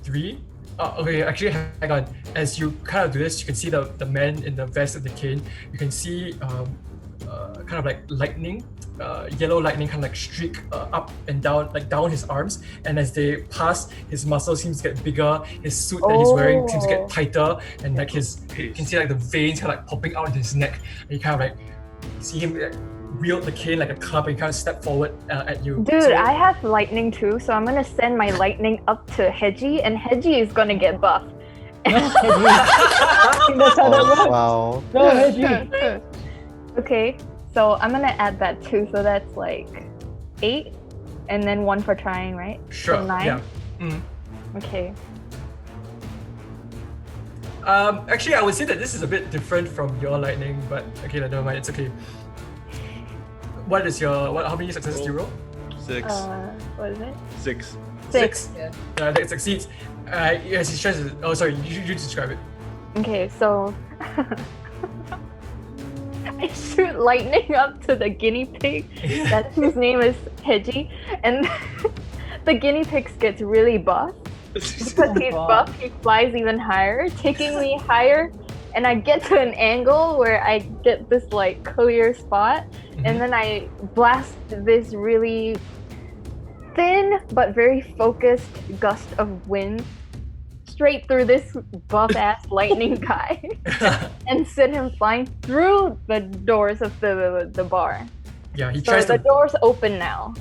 3. Okay, actually, hang on. As you kind of do this, you can see the man in the vest of the cane. You can see kind of like lightning, yellow lightning kind of like streak up and down, like down his arms. And as they pass, his muscles seems to get bigger. His suit that he's wearing seems to get tighter, and like you can see like the veins kind of like popping out in his neck. And you kind of like see him like, wield the cane like a club and kind of step forward at you. Dude, So- I have lightning too, so I'm gonna send my lightning up to Hedgie, and Hedgie is gonna get buffed. That's how that works. Wow. No, Hedgie. Okay, so I'm gonna add that too, so that's like 8, and then 1 for trying, right? Sure. So 9? Yeah. Mm. Okay. Actually, I would say that this is a bit different from your lightning, but okay, never mind. It's okay. What is your how many successes do you roll? 6. What is it? 6. 6. Yeah. That succeeds. Yes, he tries to. Oh, sorry. You describe it. Okay, so I shoot lightning up to the guinea pig. That's whose name is Hedgie, and the guinea pig gets really buff. Because he's buff, he flies even higher, taking me higher, and I get to an angle where I get this like clear spot, and then I blast this really thin but very focused gust of wind straight through this buff ass lightning guy and send him flying through the doors of the bar. Yeah, he So tries the to. doors open now.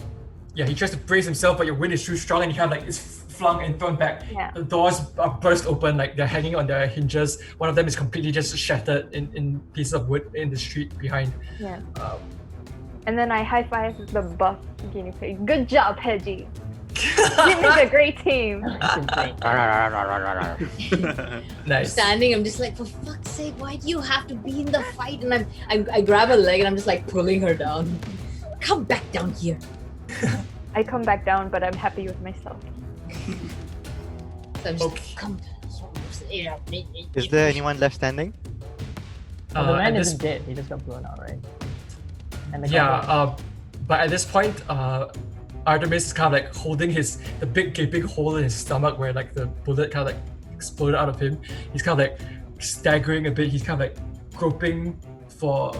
Yeah, he tries to brace himself, but your wind is too strong, and he kind of like is flung and thrown back. Yeah. The doors are burst open, like they're hanging on their hinges. One of them is completely just shattered in pieces of wood in the street behind. Yeah. Um, And then I high five the buff guinea pig. Good job, Hedgie. You made a great team. That's insane. nice. Standing, I'm just like, for fuck's sake, why do you have to be in the fight? And I grab her leg and I'm just like pulling her down. Come back down here. I come back down, but I'm happy with myself. So I'm just Okay. come. Is there anyone left standing? Well, the man at this- isn't dead. He just got blown out, right? And the Yeah, but at this point, Artemis is kind of like holding the big gaping hole in his stomach where like the bullet kind of like exploded out of him. He's kind of like staggering a bit. He's kind of like groping for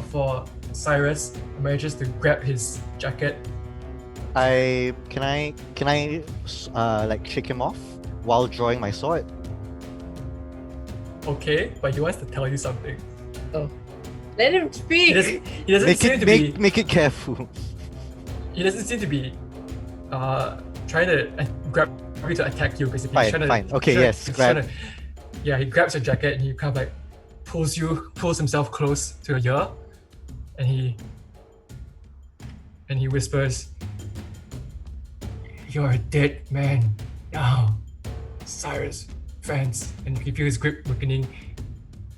Cyrus and manages to grab his jacket. Can I like shake him off while drawing my sword? Okay, but he wants to tell you something. Let him He speak. doesn't Make seem it to be. make it careful. He doesn't seem to be trying to grab you to attack you. Basically, Fine, he's trying to, fine. Okay, he's trying- yes, he's grab. trying to he grabs your jacket and he kind of like pulls himself close to your ear, and he whispers, "You're a dead man now, Cyrus Vance." And you feel his grip weakening,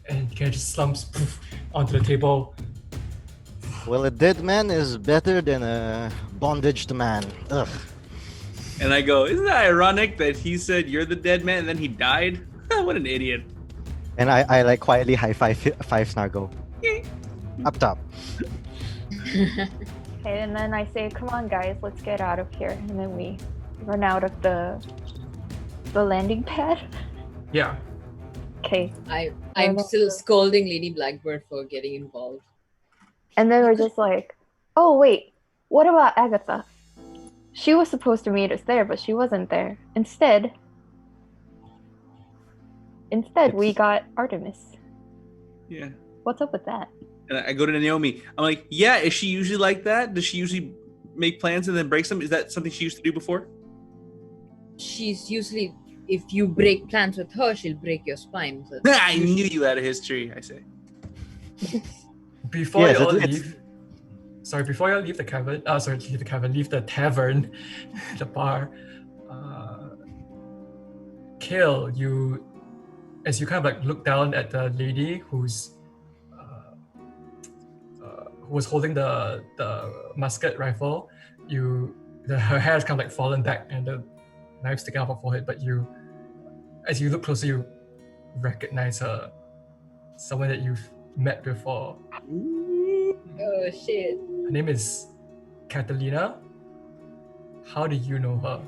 and he kind of just slumps onto the table. Well, a dead man is better than a bondaged man. Ugh. And I go, isn't that ironic that he said you're the dead man and then he died? What an idiot. And I like quietly high five Snargle. Up top. Okay, and then I say, "Come on, guys, let's get out of here." And then we run out of the landing pad. Yeah. Okay. I'm still scolding Lady Blackbird for getting involved. And then we're just like, "Oh wait, what about Agatha? She was supposed to meet us there, but she wasn't there. Instead, we got Artemis. Yeah. What's up with that?" And I go to Naomi. I'm like, yeah, is she usually like that? Does she usually make plans and then breaks them? Is that something she used to do before? She's usually, if you break plans with her, she'll break your spine. So I knew you had a history, I say. Before Yes, you all it's- leave, before you all leave the cavern, leave the tavern, the bar, Kale, as you kind of like look down at the lady who was holding the musket rifle, her hair is kind of like fallen back and the knife sticking out of her forehead, but as you look closer, you recognize her, someone that you've met before. oh shit. Her name is Catalina. How do you know her?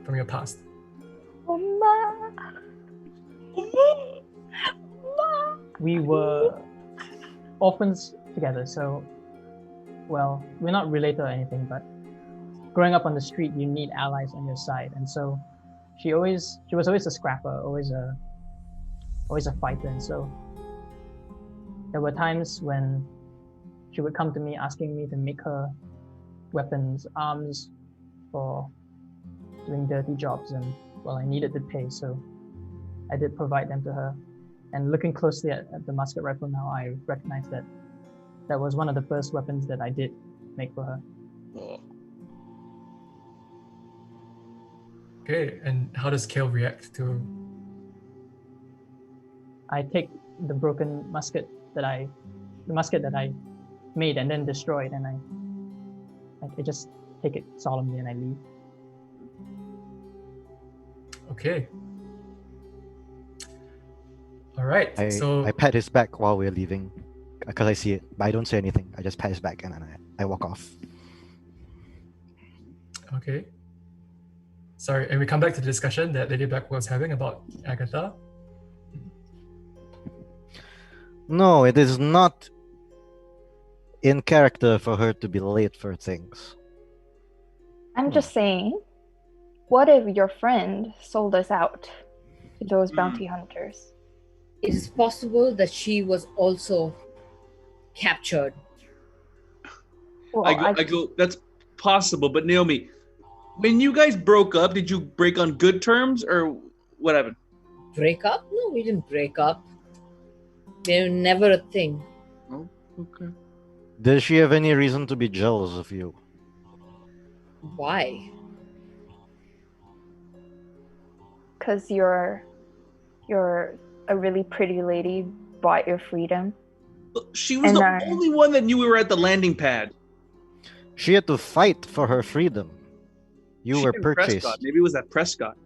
From your past. We were orphans together, so, well, we're not related or anything, but growing up on the street, you need allies on your side, and so she was always a scrapper, always a fighter, and so there were times when she would come to me asking me to make her weapons, arms for doing dirty jobs, and well, I needed the pay, so I did provide them to her. And looking closely at the musket rifle now, I recognize that was one of the first weapons that I did make for her. Okay, and how does Kale react to? I take the broken musket that I made and then destroyed, and I just take it solemnly and I leave. Okay. All right. I pat his back while we're leaving because I see it, but I don't say anything. I just pat his back and then I walk off. Okay. Sorry, and we come back to the discussion that Lady Blackbird was having about Agatha. No, it is not in character for her to be late for things. I'm just saying, what if your friend sold us out to those bounty hunters? It is possible that she was also captured. Well, I go, that's possible, but Naomi, when you guys broke up, did you break on good terms or what happened? Break up? No, we didn't break up. They were never a thing. Oh, okay. Does she have any reason to be jealous of you? Why? because you're a really pretty lady, bought your freedom. She was And the only one that knew we were at the landing pad. She had to fight for her freedom. You She were and purchased. Prescott. Maybe it was that Prescott.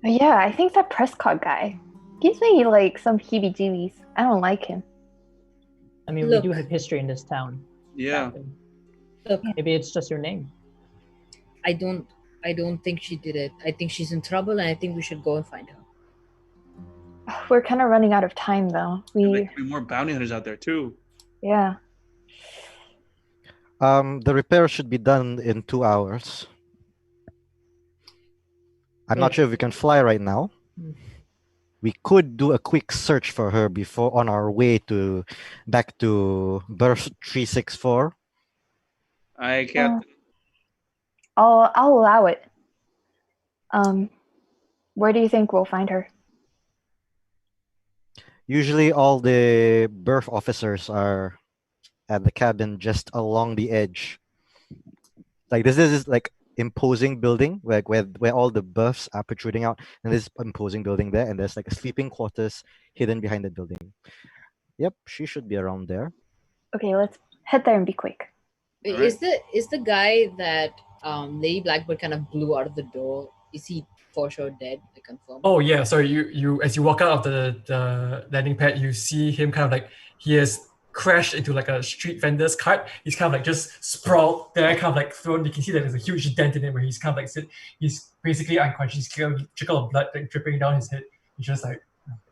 Yeah, I think that Prescott guy gives me like some heebie-jeebies. I don't like him. I mean, Look. we do have history in this town. Yeah. Look, Maybe it's just your name. I don't think she did it. I think she's in trouble, and I think we should go and find her. We're kind of running out of time though. There could be more bounty hunters out there too. Yeah. The repair should be done in 2 hours. I'm not Yeah. sure if we can fly right now. We could do a quick search for her before on our way back to berth 364. I can't. I'll allow it. Where do you think we'll find her? Usually, all the berth officers are at the cabin just along the edge. Like this is like imposing building where all the berths are protruding out, and this imposing building there, and there's like a sleeping quarters hidden behind the building. Yep, she should be around there. Okay, let's head there and be quick. Is the guy that Lady Blackbird kind of blew out of the door? Is he for sure dead? I confirm. Oh yeah, sorry. You as you walk out of the landing pad, you see him kind of like he has crashed into like a street vendor's cart. He's kind of like just sprawled there, kind of like thrown. You can see that there's a huge dent in it where he's kind of like he's basically unconscious. Trickle of blood like dripping down his head. He's just like,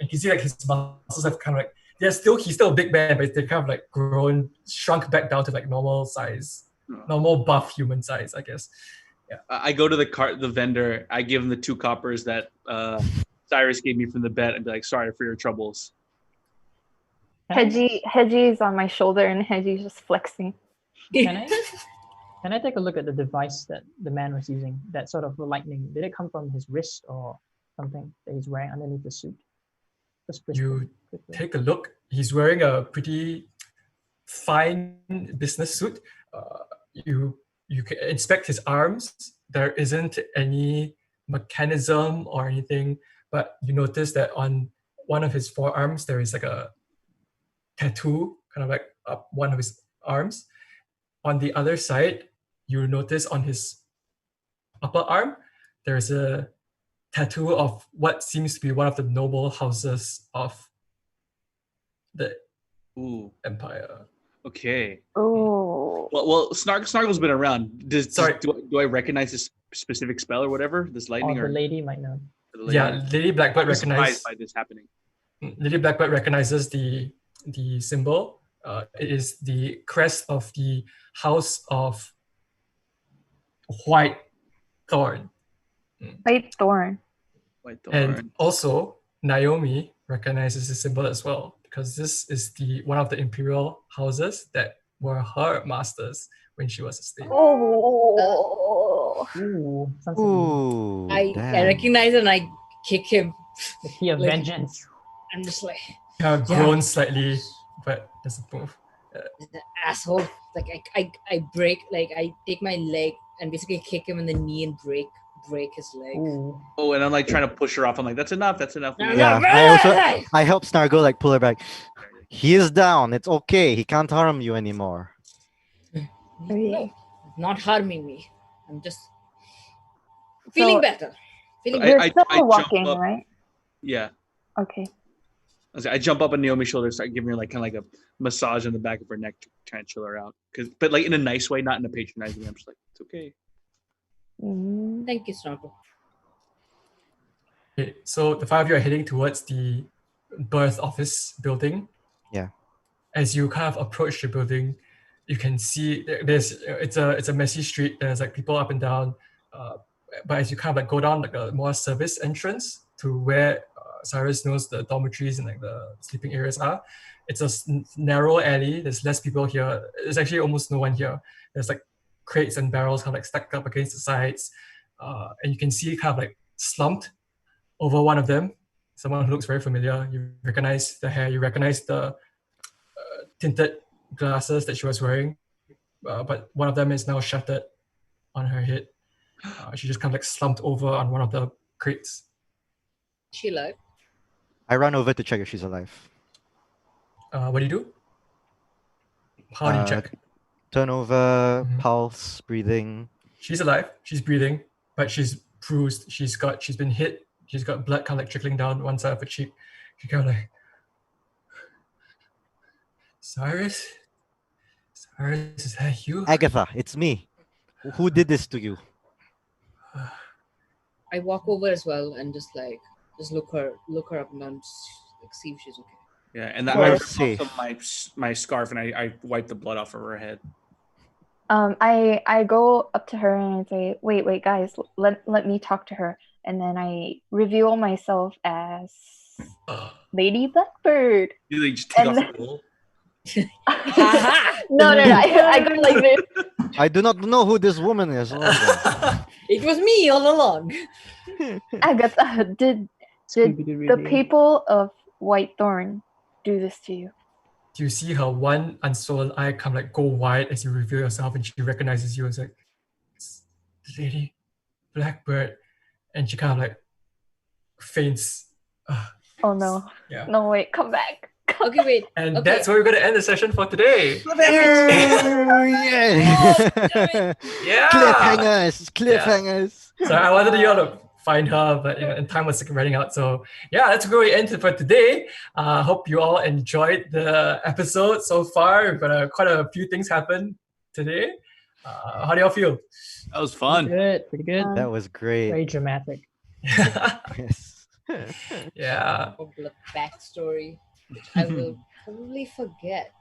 and you can see like his muscles have kind of like he's still a big man, but they're kind of like shrunk back down to like normal size, normal buff human size, I guess. Yeah. I go to the vendor. I give him the 2 coppers that Cyrus gave me from the bet, and be like, "Sorry for your troubles." Hedgie is on my shoulder, and Hedgie's just flexing. Can I take a look at the device that the man was using? That sort of lightning. Did it come from his wrist or something that he's wearing underneath the suit? You take a look. He's wearing a pretty fine business suit. You can inspect his arms. There isn't any mechanism or anything, but you notice that on one of his forearms there is like a tattoo, kind of like up one of his arms. On the other side, you notice on his upper arm there is a tattoo of what seems to be one of the noble houses of the Empire. Okay. Oh. Well, Snargle's been around. Do I recognize this specific spell or whatever? This lightning or the lady might know. Yeah, Lady Blackbird recognizes by this happening. Lady Blackbird recognizes the symbol. It is the crest of the House of White Thorn. White Thorn. And also, Naomi recognizes the symbol as well, because this is one of the imperial houses that were her masters when she was a slave. Oh. Ooh, I recognize it and I kick him. The key of vengeance. I'm just like, Grown slightly, but doesn't move. the asshole. Like I break, like I take my leg and basically kick him in the knee and break his leg. Ooh. Oh, and I'm like trying to push her off. I'm like, that's enough. Yeah, I help Snargle like pull her back. He is down. It's okay. He can't harm you anymore. No, not harming me. I'm just feeling better. Feeling better. You're still I walking, jump up. right? Yeah. Okay. I jump up on Naomi's shoulder, start giving her like kind of like a massage on the back of her neck to try and chill her out. But like in a nice way, not in a patronizing way. I'm just like, it's okay. Thank you, Snargle. Okay, so the 5 of you are heading towards the birth office building. Yeah. As you kind of approach the building, you can see it's a messy street. There's like people up and down. But as you kind of like go down like a more service entrance to where Cyrus knows the dormitories and like the sleeping areas are, it's a narrow alley. There's less people here. There's actually almost no one here. There's like crates and barrels kind of like stacked up against the sides. And you can see kind of like slumped over one of them, someone who looks very familiar. You recognize the hair, you recognize the tinted glasses that she was wearing, but one of them is now shattered on her head. She just kind of like slumped over on one of the crates. She alive? I run over to check if she's alive. What do you do? How do you check? Turn over, pulse, breathing. She's alive. She's breathing, but she's bruised. She's been hit. She's got blood kind of like trickling down one side of her cheek. She kind of like, Cyrus, is that you? Agatha, it's me. Who did this to you? I walk over as well and just look her up and down, like see if she's okay. Yeah, and Well, I rip safe. off my scarf and I wipe the blood off of her head. I go up to her and I say, wait, guys, let me talk to her. And then I reveal myself as Lady Blackbird. You like just take And off the wool? No, I go like this. I do not know who this woman is. Oh, God. It was me all along. Agatha, did Scooby-Doo the really. people of Whitethorn do this to you? Do you see her one unswollen eye kind of like go wide as you reveal yourself, and she recognizes you as like, "It's Lady Blackbird," and she kind of like faints. Oh no. Yeah. No, wait, come back. Okay, wait. And Okay. that's where we're going to end the session for today. Yeah. Yeah. Cliffhangers. So I wanted you all to find her, but and time was running out. So yeah, that's where we end for today. Hope you all enjoyed the episode so far. We've got quite a few things happen today. How do y'all feel? That was Pretty fun. good, pretty good. That was great. Very dramatic. Yes. Yeah. Of the backstory, which I will probably forget.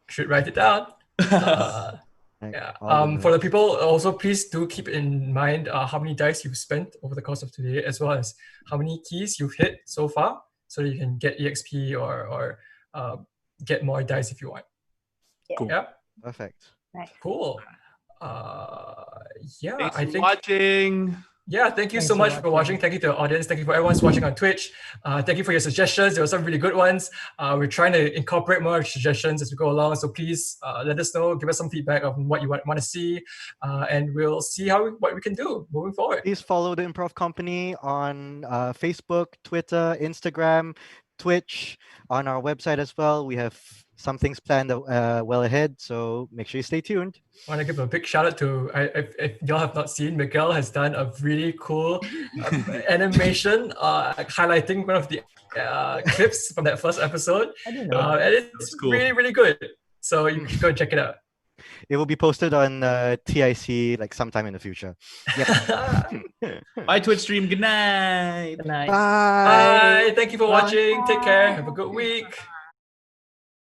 Should write it down. Like, Yeah. all the For the people, also please do keep in mind how many dice you've spent over the course of today, as well as how many keys you've hit so far, so that you can get EXP or get more dice if you want. Cool. Yeah. Perfect. Cool. Yeah. Thanks I for think. watching. Yeah, thank you Thanks so for much for watching. watching. Thank you to the audience. Thank you for everyone who's watching on Twitch. Thank you for your suggestions. There were some really good ones. We're trying to incorporate more suggestions as we go along. So please let us know, give us some feedback of what you want to see, and we'll see what we can do moving forward. Please follow the Improv Company on Facebook, Twitter, Instagram, Twitch, on our website as well. We have some things planned well ahead, so make sure you stay tuned. I want to give a big shout out to, if y'all have not seen, Miguel has done a really cool animation highlighting one of the clips from that first episode. I didn't know. And it's That's cool. really, really good. So you should go and check it out. It will be posted on TIC like sometime in the future. Yep. Bye, Twitch stream. Good night. Good night. Bye. Thank you for watching. Take care. Have a good week.